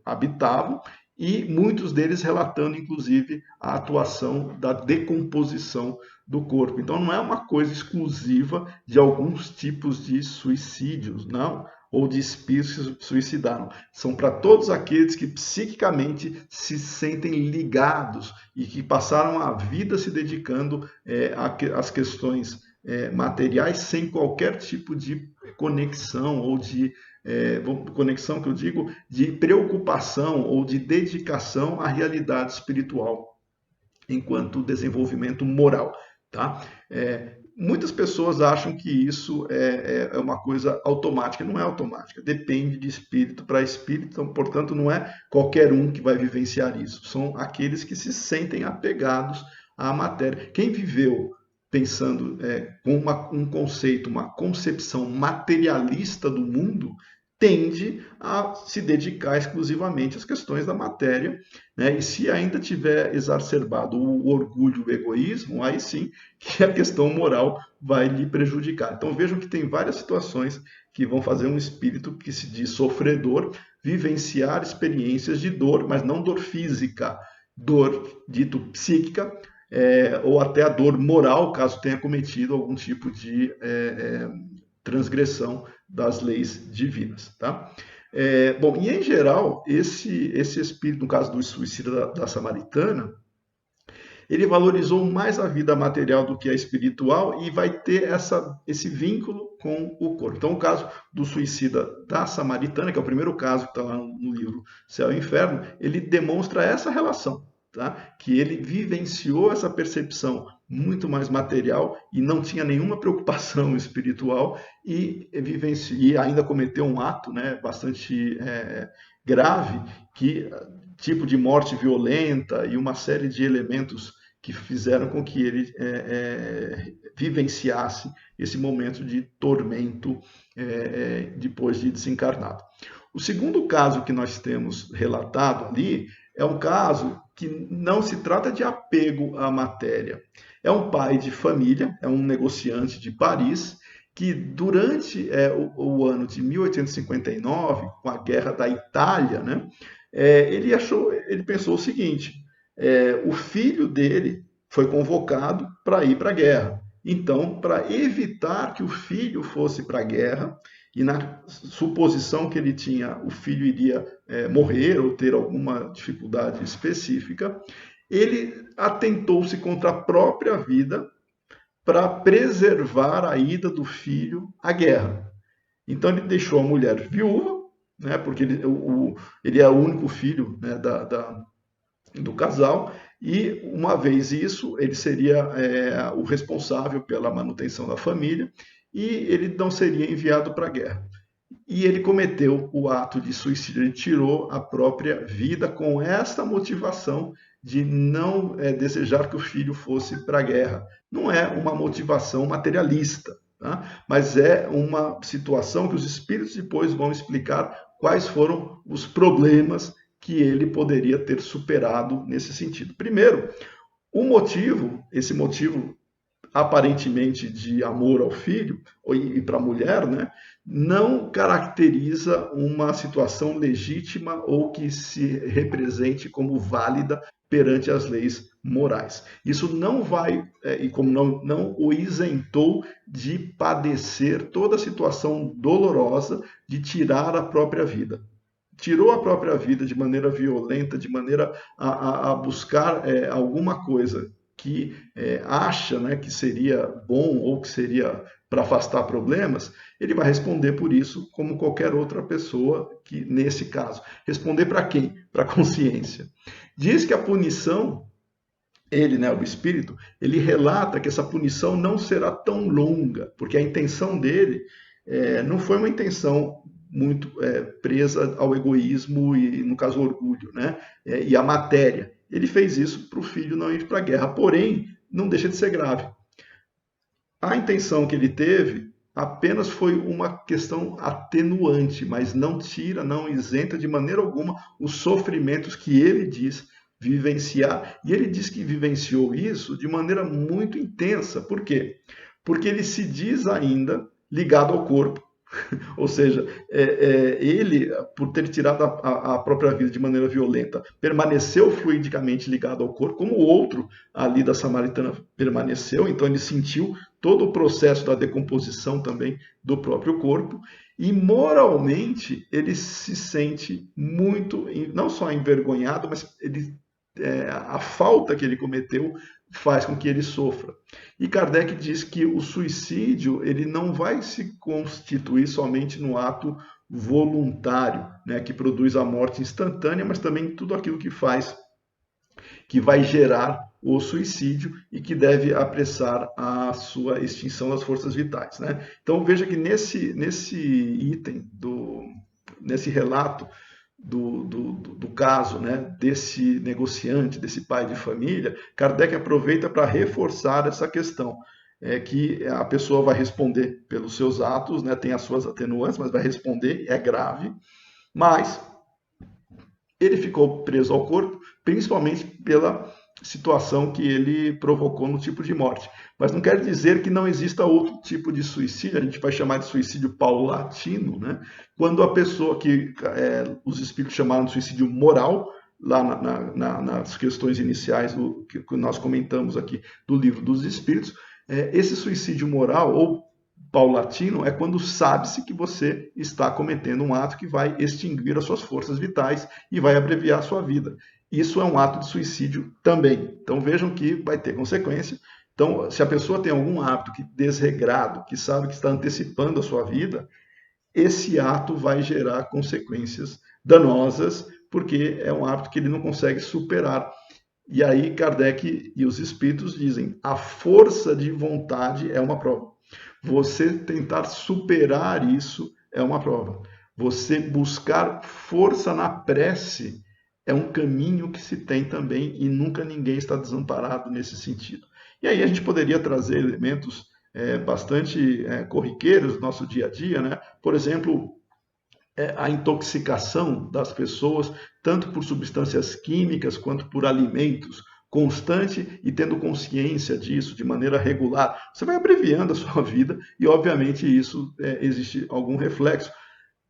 [SPEAKER 2] habitavam, e muitos deles relatando, inclusive, a atuação da decomposição do corpo. Então, não é uma coisa exclusiva de alguns tipos de suicídios, não, ou de espíritos que se suicidaram. São para todos aqueles que psiquicamente se sentem ligados e que passaram a vida se dedicando às questões materiais sem qualquer tipo de conexão ou de conexão que eu digo, de preocupação ou de dedicação à realidade espiritual, enquanto desenvolvimento moral. Tá? Muitas pessoas acham que isso é uma coisa automática. Não é automática, depende de espírito para espírito, então, portanto, não é qualquer um que vai vivenciar isso. São aqueles que se sentem apegados à matéria. Quem viveu pensando com um conceito, uma concepção materialista do mundo, tende a se dedicar exclusivamente às questões da matéria, né? E se ainda tiver exacerbado o orgulho, o egoísmo, aí sim que a questão moral vai lhe prejudicar. Então vejam que tem várias situações que vão fazer um espírito que se diz sofredor vivenciar experiências de dor, mas não dor física, dor dito psíquica, ou até a dor moral, caso tenha cometido algum tipo de transgressão das leis divinas. Tá? Bom, e em geral, esse espírito, no caso do suicida da Samaritana, ele valorizou mais a vida material do que a espiritual e vai ter esse vínculo com o corpo. Então, o caso do suicida da Samaritana, que é o primeiro caso que está lá no livro Céu e Inferno, ele demonstra essa relação. Tá? Que ele vivenciou essa percepção muito mais material e não tinha nenhuma preocupação espiritual e ainda cometeu um ato, né, bastante grave, que tipo de morte violenta e uma série de elementos que fizeram com que ele vivenciasse esse momento de tormento depois de desencarnado. O segundo caso que nós temos relatado ali é um caso que não se trata de apego à matéria. É um pai de família, é um negociante de Paris, que durante o ano de 1859, com a guerra da Itália, né, ele pensou o seguinte, o filho dele foi convocado para ir para a guerra. Então, para evitar que o filho fosse para a guerra, e na suposição que ele tinha, o filho iria morrer ou ter alguma dificuldade específica, ele atentou-se contra a própria vida para preservar a ida do filho à guerra. Então ele deixou a mulher viúva, né, porque ele é o único filho, né, do casal, e uma vez isso, ele seria o responsável pela manutenção da família, e ele não seria enviado para a guerra. E ele cometeu o ato de suicídio, ele tirou a própria vida com essa motivação de não desejar que o filho fosse para a guerra. Não é uma motivação materialista, tá? Mas é uma situação que os espíritos depois vão explicar quais foram os problemas que ele poderia ter superado nesse sentido. Primeiro, esse motivo aparentemente de amor ao filho e para a mulher, né, não caracteriza uma situação legítima ou que se represente como válida perante as leis morais. Isso não vai, e como não o isentou de padecer toda a situação dolorosa de tirar a própria vida. Tirou a própria vida de maneira violenta, de maneira a buscar alguma coisa que acha, né, que seria bom ou que seria para afastar problemas, ele vai responder por isso como qualquer outra pessoa que, nesse caso, responder para quem? Para a consciência. Diz que a punição, ele, né, o espírito, ele relata que essa punição não será tão longa, porque a intenção dele não foi uma intenção muito presa ao egoísmo e, no caso, ao orgulho, né, e à matéria. Ele fez isso para o filho não ir para a guerra, porém, não deixa de ser grave. A intenção que ele teve apenas foi uma questão atenuante, mas não tira, não isenta de maneira alguma os sofrimentos que ele diz vivenciar. E ele diz que vivenciou isso de maneira muito intensa. Por quê? Porque ele se diz ainda ligado ao corpo. Ou seja, ele, por ter tirado a própria vida de maneira violenta, permaneceu fluidicamente ligado ao corpo, como o outro ali da Samaritana permaneceu, então ele sentiu todo o processo da decomposição também do próprio corpo, e moralmente ele se sente muito, não só envergonhado, mas a falta que ele cometeu faz com que ele sofra. E Kardec diz que o suicídio ele não vai se constituir somente no ato voluntário, né, que produz a morte instantânea, mas também tudo aquilo que faz, que vai gerar o suicídio e que deve apressar a sua extinção das forças vitais, né? Então veja que nesse item, nesse relato, do caso, né, desse negociante, desse pai de família, Kardec aproveita para reforçar essa questão, que a pessoa vai responder pelos seus atos, né, tem as suas atenuantes, mas vai responder, é grave, mas ele ficou preso ao corpo, principalmente pela situação que ele provocou no tipo de morte. Mas não quer dizer que não exista outro tipo de suicídio, a gente vai chamar de suicídio paulatino, né? Quando a pessoa que os espíritos chamaram de suicídio moral, lá nas questões iniciais que nós comentamos aqui do Livro dos Espíritos, esse suicídio moral ou paulatino é quando sabe-se que você está cometendo um ato que vai extinguir as suas forças vitais e vai abreviar a sua vida. Isso é um ato de suicídio também. Então vejam que vai ter consequência. Então, se a pessoa tem algum hábito desregrado, que sabe que está antecipando a sua vida, esse ato vai gerar consequências danosas, porque é um hábito que ele não consegue superar. E aí Kardec e os espíritos dizem, a força de vontade é uma prova. Você tentar superar isso é uma prova. Você buscar força na prece é um caminho que se tem também e nunca ninguém está desamparado nesse sentido. E aí a gente poderia trazer elementos bastante corriqueiros do nosso dia a dia, né? Por exemplo, a intoxicação das pessoas, tanto por substâncias químicas quanto por alimentos, constante e tendo consciência disso de maneira regular. Você vai abreviando a sua vida e, obviamente, isso existe algum reflexo.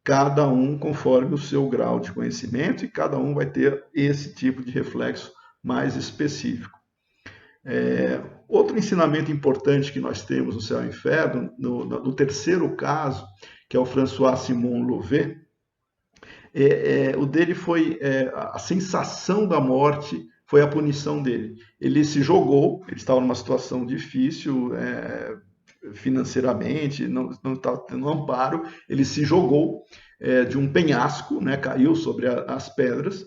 [SPEAKER 2] Cada um conforme o seu grau de conhecimento e cada um vai ter esse tipo de reflexo mais específico. Outro ensinamento importante que nós temos no Céu e Inferno, no terceiro caso, que é o François Simon Louvet, o dele foi a sensação da morte, foi a punição dele. Ele se jogou, ele estava numa situação difícil financeiramente, não estava tendo amparo, ele se jogou de um penhasco, né, caiu sobre as pedras,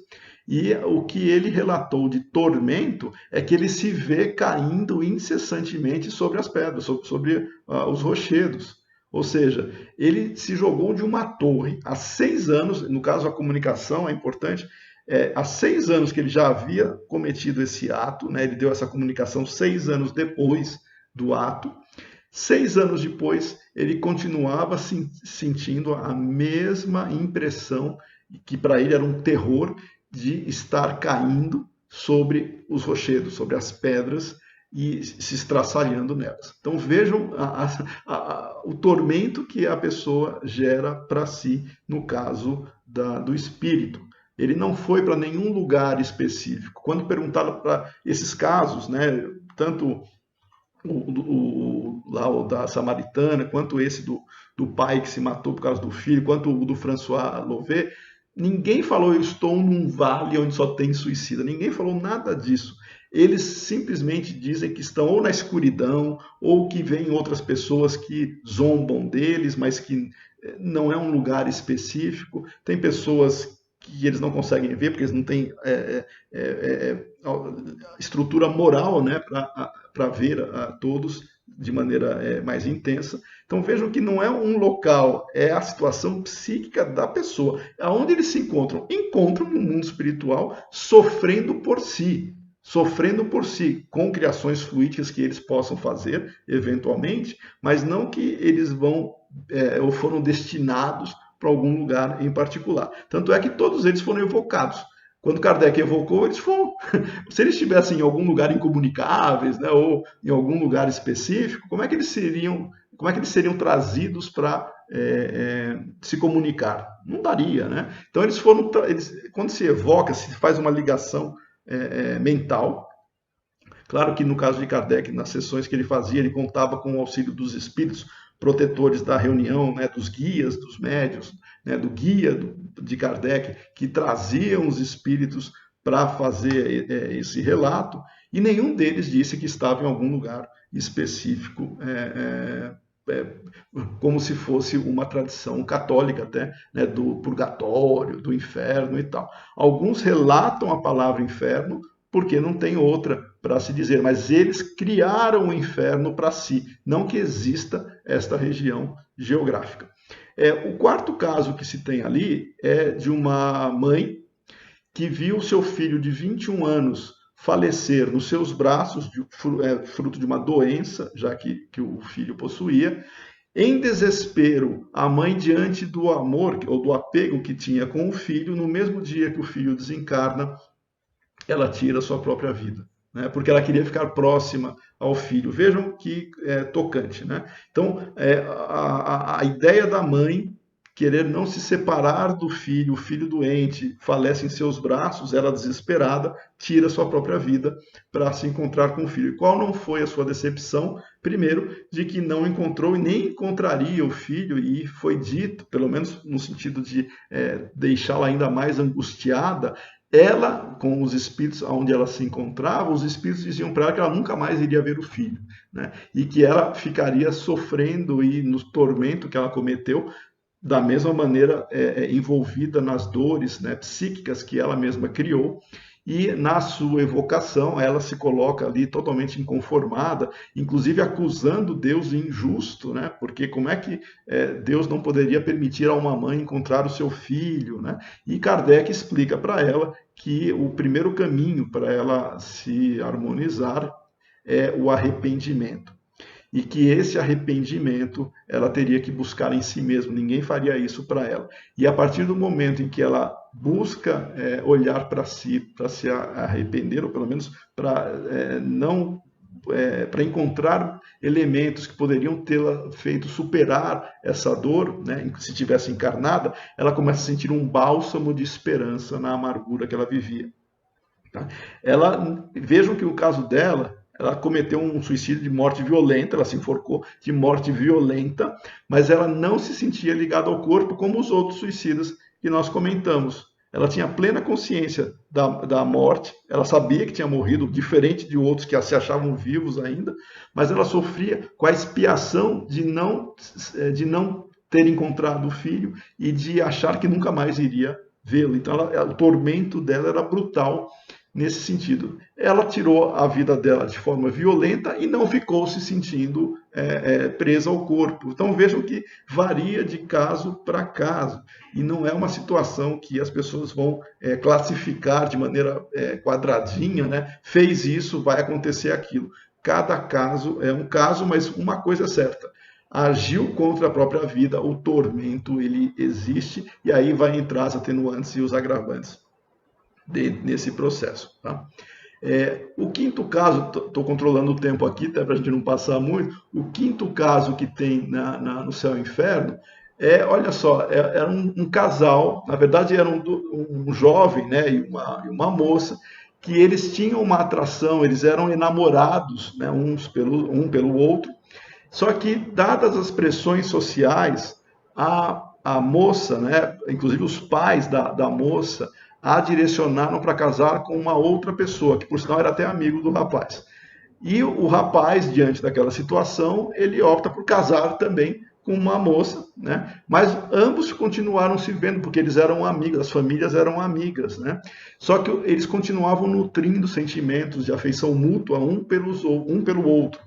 [SPEAKER 2] e o que ele relatou de tormento é que ele se vê caindo incessantemente sobre as pedras, sobre os rochedos. Ou seja, ele se jogou de uma torre há 6 anos, no caso a comunicação é importante, há 6 anos que ele já havia cometido esse ato, né, ele deu essa comunicação 6 anos depois do ato. 6 anos depois, ele continuava sentindo a mesma impressão, que para ele era um terror, de estar caindo sobre os rochedos, sobre as pedras, e se estraçalhando nelas. Então vejam o tormento que a pessoa gera para si no caso do espírito. Ele não foi para nenhum lugar específico. Quando perguntado para esses casos, né, tanto lá o da Samaritana, quanto esse do pai que se matou por causa do filho, quanto o do François Louvet, ninguém falou eu estou num vale onde só tem suicida. Ninguém falou nada disso. Eles simplesmente dizem que estão ou na escuridão, ou que vêm outras pessoas que zombam deles, mas que não é um lugar específico. Tem pessoas que eles não conseguem ver, porque eles não têm estrutura moral, né, para ver a todos de maneira mais intensa. Então vejam que não é um local, é a situação psíquica da pessoa. Aonde eles se encontram? Encontram no mundo espiritual, sofrendo por si, com criações fluídicas que eles possam fazer, eventualmente, mas não que eles vão ou foram destinados para algum lugar em particular. Tanto é que todos eles foram evocados. Quando Kardec evocou, eles foram. Se eles estivessem em algum lugar incomunicáveis, né, ou em algum lugar específico, como é que eles seriam trazidos para se comunicar? Não daria, né? Então eles foram. Quando se evoca, se faz uma ligação mental. Claro que no caso de Kardec, nas sessões que ele fazia, ele contava com o auxílio dos espíritos protetores da reunião, né, dos guias, dos médiuns, né, do guia de Kardec, que traziam os espíritos para fazer esse relato, e nenhum deles disse que estava em algum lugar específico, como se fosse uma tradição católica até, né, do purgatório, do inferno e tal. Alguns relatam a palavra inferno, porque não tem outra para se dizer, mas eles criaram o inferno para si, não que exista esta região geográfica. O quarto caso que se tem ali é de uma mãe que viu seu filho de 21 anos falecer nos seus braços, fruto de uma doença, já que o filho possuía. Em desespero, a mãe, diante do amor ou do apego que tinha com o filho, no mesmo dia que o filho desencarna, ela tira a sua própria vida, né? Porque ela queria ficar próxima ao filho. Vejam que tocante, né? Então, a ideia da mãe querer não se separar do filho, o filho doente falece em seus braços, ela desesperada tira a sua própria vida para se encontrar com o filho. E qual não foi a sua decepção? Primeiro, de que não encontrou e nem encontraria o filho, e foi dito, pelo menos no sentido de deixá-la ainda mais angustiada. Ela, com os espíritos onde ela se encontrava, os espíritos diziam para ela que ela nunca mais iria ver o filho, né? E que ela ficaria sofrendo e no tormento que ela cometeu, da mesma maneira envolvida nas dores, né, psíquicas que ela mesma criou. E na sua evocação, ela se coloca ali totalmente inconformada, inclusive acusando Deus de injusto, né? Porque como é que Deus não poderia permitir a uma mãe encontrar o seu filho, né? E Kardec explica para ela que o primeiro caminho para ela se harmonizar é o arrependimento. E que esse arrependimento ela teria que buscar em si mesma, ninguém faria isso para ela. E a partir do momento em que ela busca olhar para si, para se arrepender, ou pelo menos para para encontrar elementos que poderiam tê-la feito superar essa dor, né, se tivesse encarnada, ela começa a sentir um bálsamo de esperança na amargura que ela vivia. Tá? Vejam que o caso dela, ela cometeu um suicídio de morte violenta, ela se enforcou de morte violenta, mas ela não se sentia ligada ao corpo como os outros suicidas que nós comentamos. Ela tinha plena consciência da morte, ela sabia que tinha morrido, diferente de outros que se achavam vivos ainda, mas ela sofria com a expiação de não ter encontrado o filho e de achar que nunca mais iria vê-lo. Então o tormento dela era brutal nesse sentido. Ela tirou a vida dela de forma violenta e não ficou se sentindo presa ao corpo. Então vejam que varia de caso para caso. E não é uma situação que as pessoas vão classificar de maneira quadradinha, né? Fez isso, vai acontecer aquilo. Cada caso é um caso, mas uma coisa é certa. Agiu contra a própria vida, o tormento ele existe, e aí vai entrar as atenuantes e os agravantes nesse processo. Tá? O quinto caso, estou controlando o tempo aqui, até para a gente não passar muito, o quinto caso que tem no Céu e Inferno olha só, era um casal, na verdade era um jovem, né, e uma moça, que eles tinham uma atração, eles eram enamorados, né, um pelo outro, só que, dadas as pressões sociais, a moça, né, inclusive os pais da moça, a direcionaram para casar com uma outra pessoa, que por sinal era até amigo do rapaz. E o rapaz, diante daquela situação, ele opta por casar também com uma moça, né? Mas ambos continuaram se vendo, porque eles eram amigos, as famílias eram amigas, né? Só que eles continuavam nutrindo sentimentos de afeição mútua um pelo outro.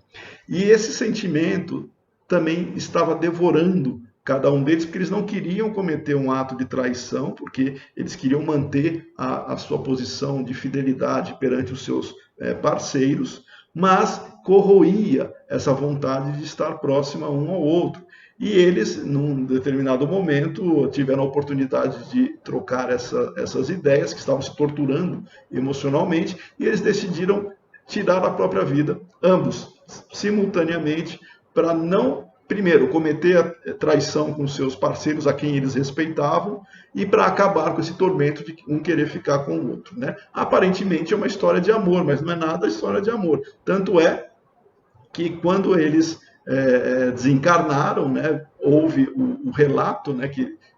[SPEAKER 2] E esse sentimento também estava devorando cada um deles, porque eles não queriam cometer um ato de traição, porque eles queriam manter a sua posição de fidelidade perante os seus parceiros, mas corroía essa vontade de estar próximo um ao outro. E eles, num determinado momento, tiveram a oportunidade de trocar essas ideias, que estavam se torturando emocionalmente, e eles decidiram tirar a própria vida, ambos, simultaneamente, para não, primeiro, cometer a traição com seus parceiros a quem eles respeitavam, e para acabar com esse tormento de um querer ficar com o outro, né? Aparentemente é uma história de amor, mas não é nada história de amor. Tanto é que quando eles desencarnaram, né, houve o relato, né,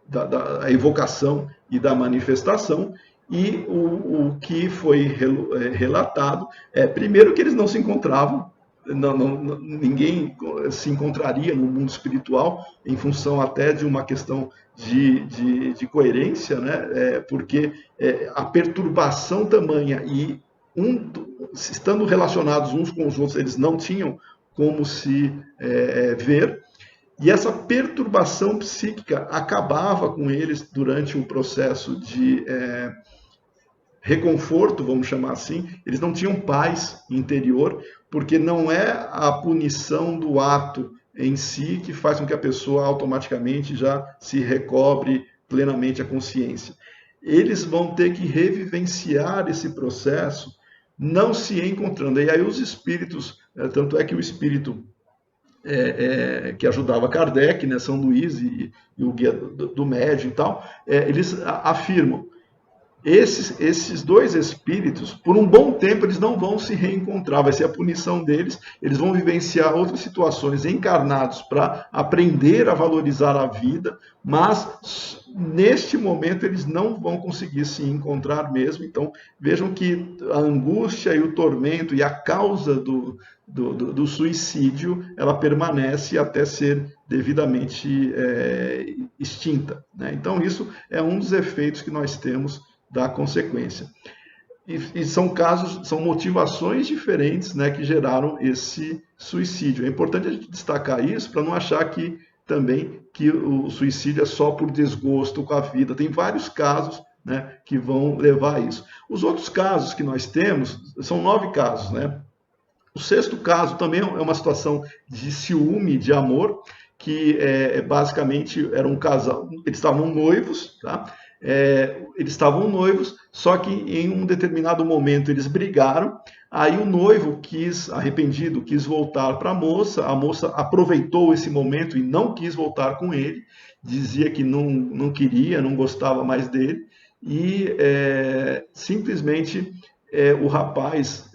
[SPEAKER 2] da evocação e da manifestação, e o que foi relatado primeiro, que eles não se encontravam, ninguém se encontraria no mundo espiritual, em função até de uma questão de coerência, né, porque a perturbação tamanha e estando relacionados uns com os outros, eles não tinham como se ver, e essa perturbação psíquica acabava com eles durante um processo de reconforto, vamos chamar assim. Eles não tinham paz interior, porque não é a punição do ato em si que faz com que a pessoa automaticamente já se recobre plenamente a consciência. Eles vão ter que revivenciar esse processo, não se encontrando. E aí os espíritos, tanto é que o espírito que ajudava Kardec, né, São Luís e o guia do médium e tal, eles afirmam, esses dois espíritos, por um bom tempo, eles não vão se reencontrar, vai ser a punição deles, eles vão vivenciar outras situações encarnados para aprender a valorizar a vida, mas neste momento eles não vão conseguir se encontrar mesmo. Então vejam que a angústia e o tormento e a causa do suicídio, ela permanece até ser devidamente extinta, né? Então isso é um dos efeitos que nós temos da consequência. E são casos, são motivações diferentes, né, que geraram esse suicídio. É importante a gente destacar isso para não achar que também que o suicídio é só por desgosto com a vida. Tem vários casos, né, que vão levar a isso. Os outros casos que nós temos, são 9 casos, né? O sexto caso também é uma situação de ciúme, de amor, que basicamente era um casal, eles estavam noivos, tá? Eles estavam noivos, só que em um determinado momento eles brigaram, aí o noivo arrependido, quis voltar para a moça aproveitou esse momento e não quis voltar com ele, dizia que não queria, não gostava mais dele, e simplesmente o rapaz,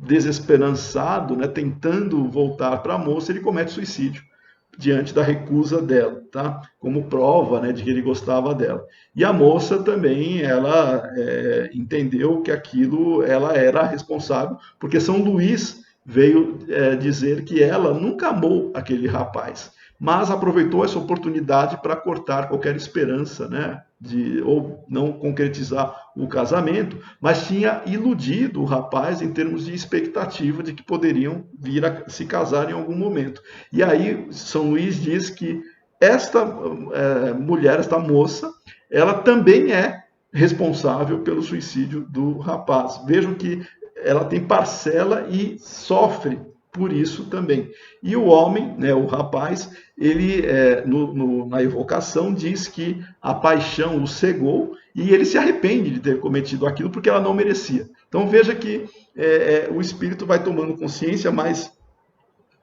[SPEAKER 2] desesperançado, né, tentando voltar para a moça, ele comete suicídio diante da recusa dela, tá? Como prova, né, de que ele gostava dela. E a moça também, ela entendeu que aquilo, ela era responsável, porque São Luís veio dizer que ela nunca amou aquele rapaz, mas aproveitou essa oportunidade para cortar qualquer esperança, né, ou não concretizar o casamento, mas tinha iludido o rapaz em termos de expectativa de que poderiam vir a se casar em algum momento. E aí São Luís diz que esta mulher, esta moça, ela também é responsável pelo suicídio do rapaz. Vejam que ela tem parcela e sofre por isso também. E o homem, né, o rapaz, ele na evocação diz que a paixão o cegou e ele se arrepende de ter cometido aquilo porque ela não merecia. Então veja que o espírito vai tomando consciência, mas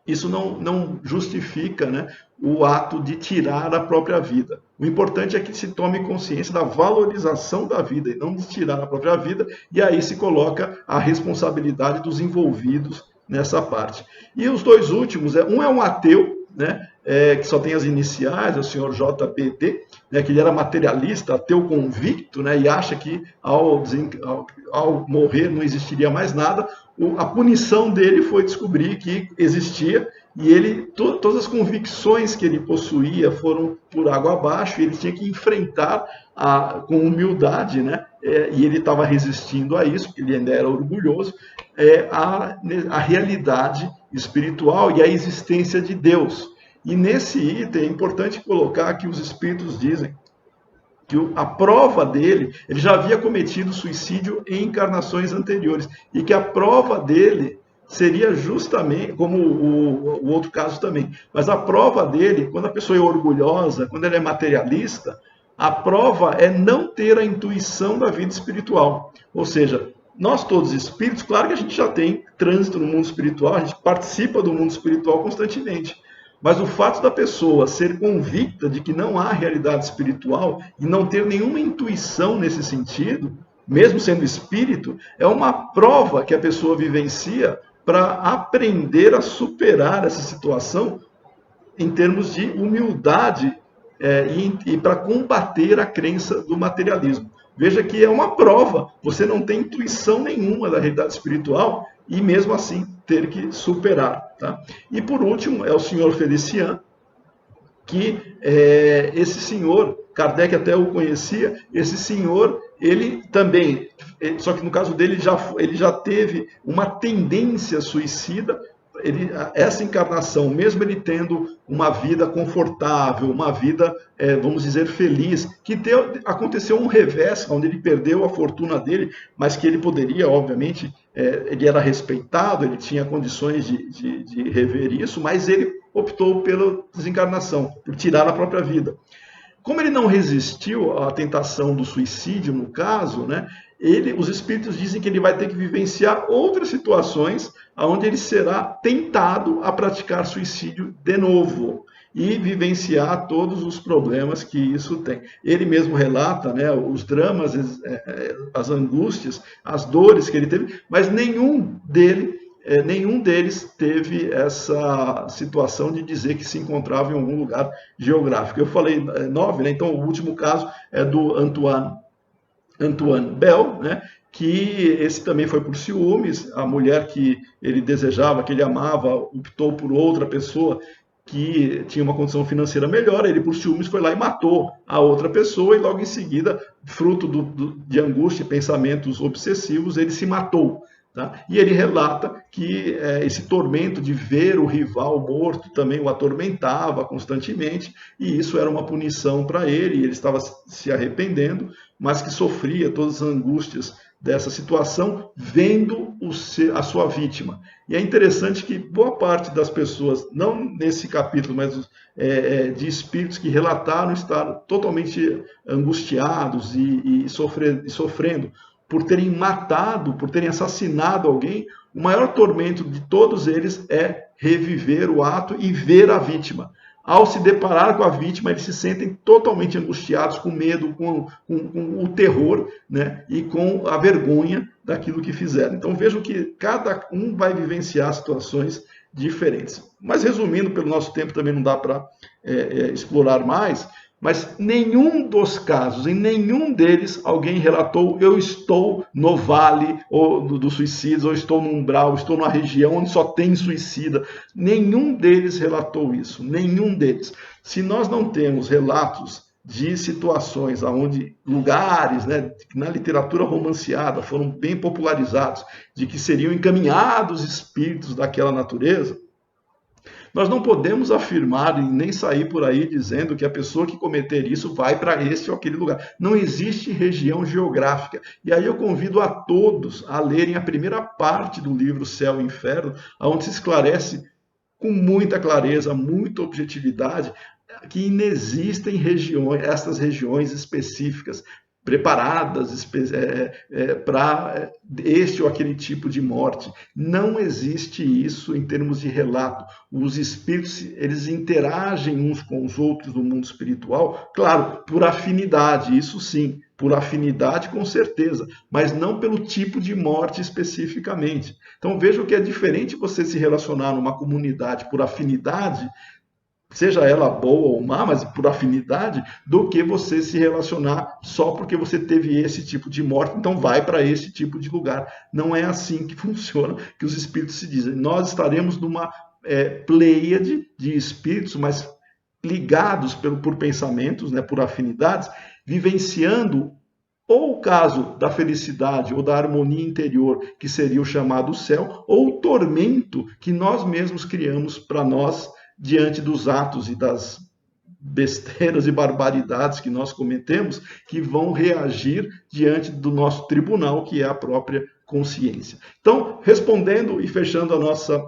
[SPEAKER 2] isso não justifica, né, o ato de tirar a própria vida. O importante é que se tome consciência da valorização da vida e não de tirar a própria vida, e aí se coloca a responsabilidade dos envolvidos nessa parte. E os dois últimos, um é um ateu, né, que só tem as iniciais, é o senhor JBD, né, que ele era materialista, ateu convicto, né, e acha que ao morrer não existiria mais nada. A punição dele foi descobrir que existia, e ele todas as convicções que ele possuía foram por água abaixo, e ele tinha que enfrentar com humildade, né, e ele estava resistindo a isso, porque ele ainda era orgulhoso, a realidade espiritual e a existência de Deus. E nesse item é importante colocar que os espíritos dizem que a prova dele, ele já havia cometido suicídio em encarnações anteriores, e que a prova dele seria justamente, como o outro caso também, mas a prova dele, quando a pessoa é orgulhosa, quando ela é materialista, a prova é não ter a intuição da vida espiritual. Ou seja, nós todos espíritos, claro que a gente já tem trânsito no mundo espiritual, a gente participa do mundo espiritual constantemente. Mas o fato da pessoa ser convicta de que não há realidade espiritual e não ter nenhuma intuição nesse sentido, mesmo sendo espírito, é uma prova que a pessoa vivencia para aprender a superar essa situação em termos de humildade e para combater a crença do materialismo. Veja que é uma prova, você não tem intuição nenhuma da realidade espiritual e mesmo assim ter que superar. Tá? E por último é o senhor Felician, que esse senhor, Kardec até o conhecia, esse senhor, ele também, só que no caso dele ele já teve uma tendência suicida. Essa encarnação, mesmo ele tendo uma vida confortável, uma vida, vamos dizer, feliz, que aconteceu um revés, onde ele perdeu a fortuna dele, mas que ele poderia, obviamente, ele era respeitado, ele tinha condições de rever isso, mas ele optou pela desencarnação, por tirar a própria vida. Como ele não resistiu à tentação do suicídio, no caso, né, os espíritos dizem que ele vai ter que vivenciar outras situações onde ele será tentado a praticar suicídio de novo e vivenciar todos os problemas que isso tem. Ele mesmo relata, né, os dramas, as angústias, as dores que ele teve, mas nenhum deles teve essa situação de dizer que se encontrava em algum lugar geográfico. Eu falei 9, né? Então o último caso é do Antoine Bell, né? Que esse também foi por ciúmes, a mulher que ele desejava, que ele amava, optou por outra pessoa que tinha uma condição financeira melhor, ele por ciúmes foi lá e matou a outra pessoa, e logo em seguida, fruto de angústia e pensamentos obsessivos, ele se matou. Tá? E ele relata que esse tormento de ver o rival morto também o atormentava constantemente, e isso era uma punição para ele, e ele estava se arrependendo, mas que sofria todas as angústias dessa situação, vendo a sua vítima. E é interessante que boa parte das pessoas, não nesse capítulo, mas de espíritos que relataram estar totalmente angustiados e sofrendo, por terem matado, por terem assassinado alguém, o maior tormento de todos eles é reviver o ato e ver a vítima. Ao se deparar com a vítima, eles se sentem totalmente angustiados, com medo, com o terror, né, e com a vergonha daquilo que fizeram. Então vejam que cada um vai vivenciar situações diferentes. Mas resumindo, pelo nosso tempo também não dá para explorar mais, mas nenhum dos casos, em nenhum deles, alguém relatou: eu estou no vale do suicídio, ou estou no umbral, estou numa região onde só tem suicida. Nenhum deles relatou isso, nenhum deles. Se nós não temos relatos de situações onde lugares, né, que na literatura romanceada foram bem popularizados, de que seriam encaminhados espíritos daquela natureza, nós não podemos afirmar e nem sair por aí dizendo que a pessoa que cometer isso vai para esse ou aquele lugar. Não existe região geográfica. E aí eu convido a todos a lerem a primeira parte do livro Céu e Inferno, onde se esclarece com muita clareza, muita objetividade, que inexistem essas regiões específicas. preparadas para este ou aquele tipo de morte. Não existe isso em termos de relato. Os espíritos, eles interagem uns com os outros no mundo espiritual, claro, por afinidade, isso sim, por afinidade com certeza, mas não pelo tipo de morte especificamente. Então vejam que é diferente você se relacionar numa comunidade por afinidade, seja ela boa ou má, mas por afinidade, do que você se relacionar só porque você teve esse tipo de morte, então vai para esse tipo de lugar. Não é assim que funciona, que os espíritos se dizem. Nós estaremos numa pleiade de espíritos, mas ligados por pensamentos, né, por afinidades, vivenciando ou o caso da felicidade ou da harmonia interior, que seria o chamado céu, ou o tormento que nós mesmos criamos para nós, diante dos atos e das besteiras e barbaridades que nós cometemos, que vão reagir diante do nosso tribunal, que é a própria consciência. Então, respondendo e fechando a nossa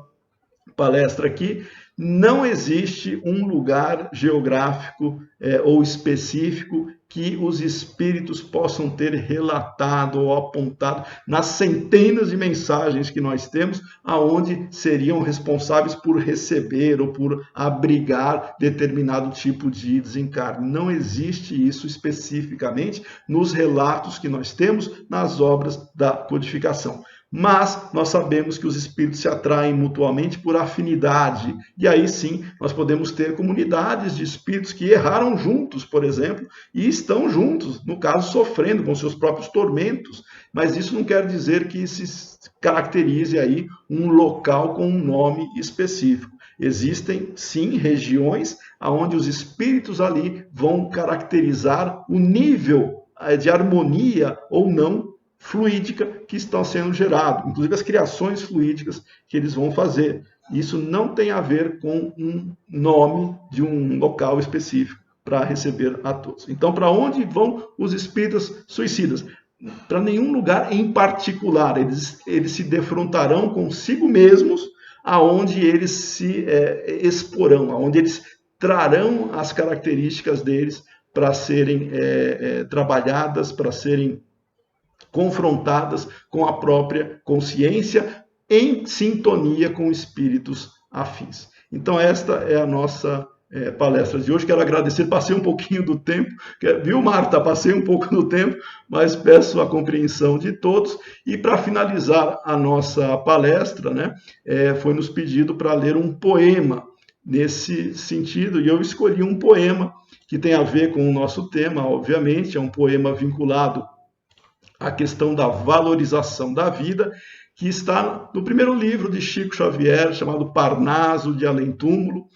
[SPEAKER 2] palestra aqui, não existe um lugar geográfico ou específico que os espíritos possam ter relatado ou apontado nas centenas de mensagens que nós temos, aonde seriam responsáveis por receber ou por abrigar determinado tipo de desencarne. Não existe isso especificamente nos relatos que nós temos nas obras da codificação. Mas nós sabemos que os espíritos se atraem mutuamente por afinidade. E aí sim, nós podemos ter comunidades de espíritos que erraram juntos, por exemplo, e estão juntos, no caso, sofrendo com seus próprios tormentos. Mas isso não quer dizer que se caracterize aí um local com um nome específico. Existem, sim, regiões onde os espíritos ali vão caracterizar o nível de harmonia ou não fluídica que estão sendo gerado, inclusive as criações fluídicas que eles vão fazer. Isso não tem a ver com um nome de um local específico para receber a todos. Então, para onde vão os espíritas suicidas? Para nenhum lugar em particular. Eles se defrontarão consigo mesmos, aonde eles se exporão, aonde eles trarão as características deles para serem trabalhadas, para serem confrontadas com a própria consciência, em sintonia com espíritos afins. Então, esta é a nossa palestra de hoje. Quero agradecer, passei um pouquinho do tempo, viu, Marta? Passei um pouco do tempo, mas peço a compreensão de todos. E para finalizar a nossa palestra, né, foi nos pedido para ler um poema nesse sentido, e eu escolhi um poema que tem a ver com o nosso tema, obviamente, é um poema vinculado a questão da valorização da vida, que está no primeiro livro de Chico Xavier, chamado Parnaso de Além-Túmulo,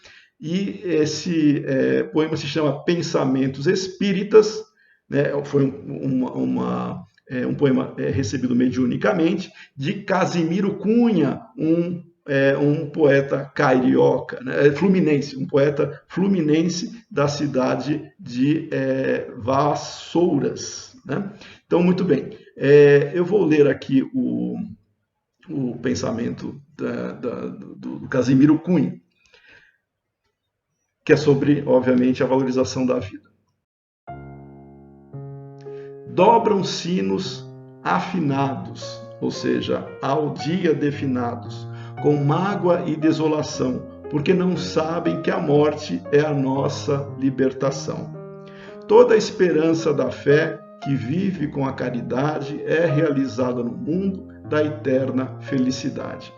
[SPEAKER 2] e esse poema se chama Pensamentos Espíritas, né? Foi um poema recebido mediunicamente, de Casimiro Cunha, um poeta carioca, né? Fluminense, um poeta fluminense da cidade de Vassouras, né? Então, muito bem, eu vou ler aqui o pensamento do Casimiro Cunha, que é sobre, obviamente, a valorização da vida. Dobram sinos afinados, ou seja, ao dia definados, com mágoa e desolação, porque não sabem que a morte é a nossa libertação. Toda a esperança da fé que vive com a caridade é realizada no mundo da eterna felicidade.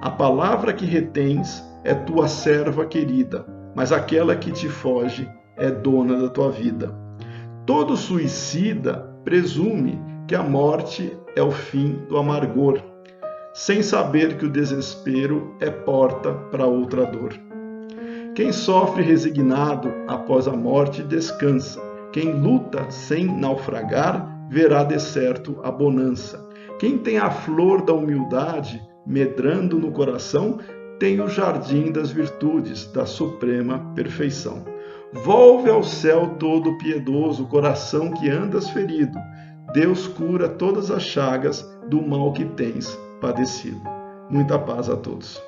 [SPEAKER 2] A palavra que retens é tua serva querida, mas aquela que te foge é dona da tua vida. Todo suicida presume que a morte é o fim do amargor, sem saber que o desespero é porta para outra dor. Quem sofre resignado após a morte descansa. Quem luta sem naufragar, verá de certo a bonança. Quem tem a flor da humildade medrando no coração, tem o jardim das virtudes, da suprema perfeição. Volve ao céu todo piedoso, coração que andas ferido. Deus cura todas as chagas do mal que tens padecido. Muita paz a todos.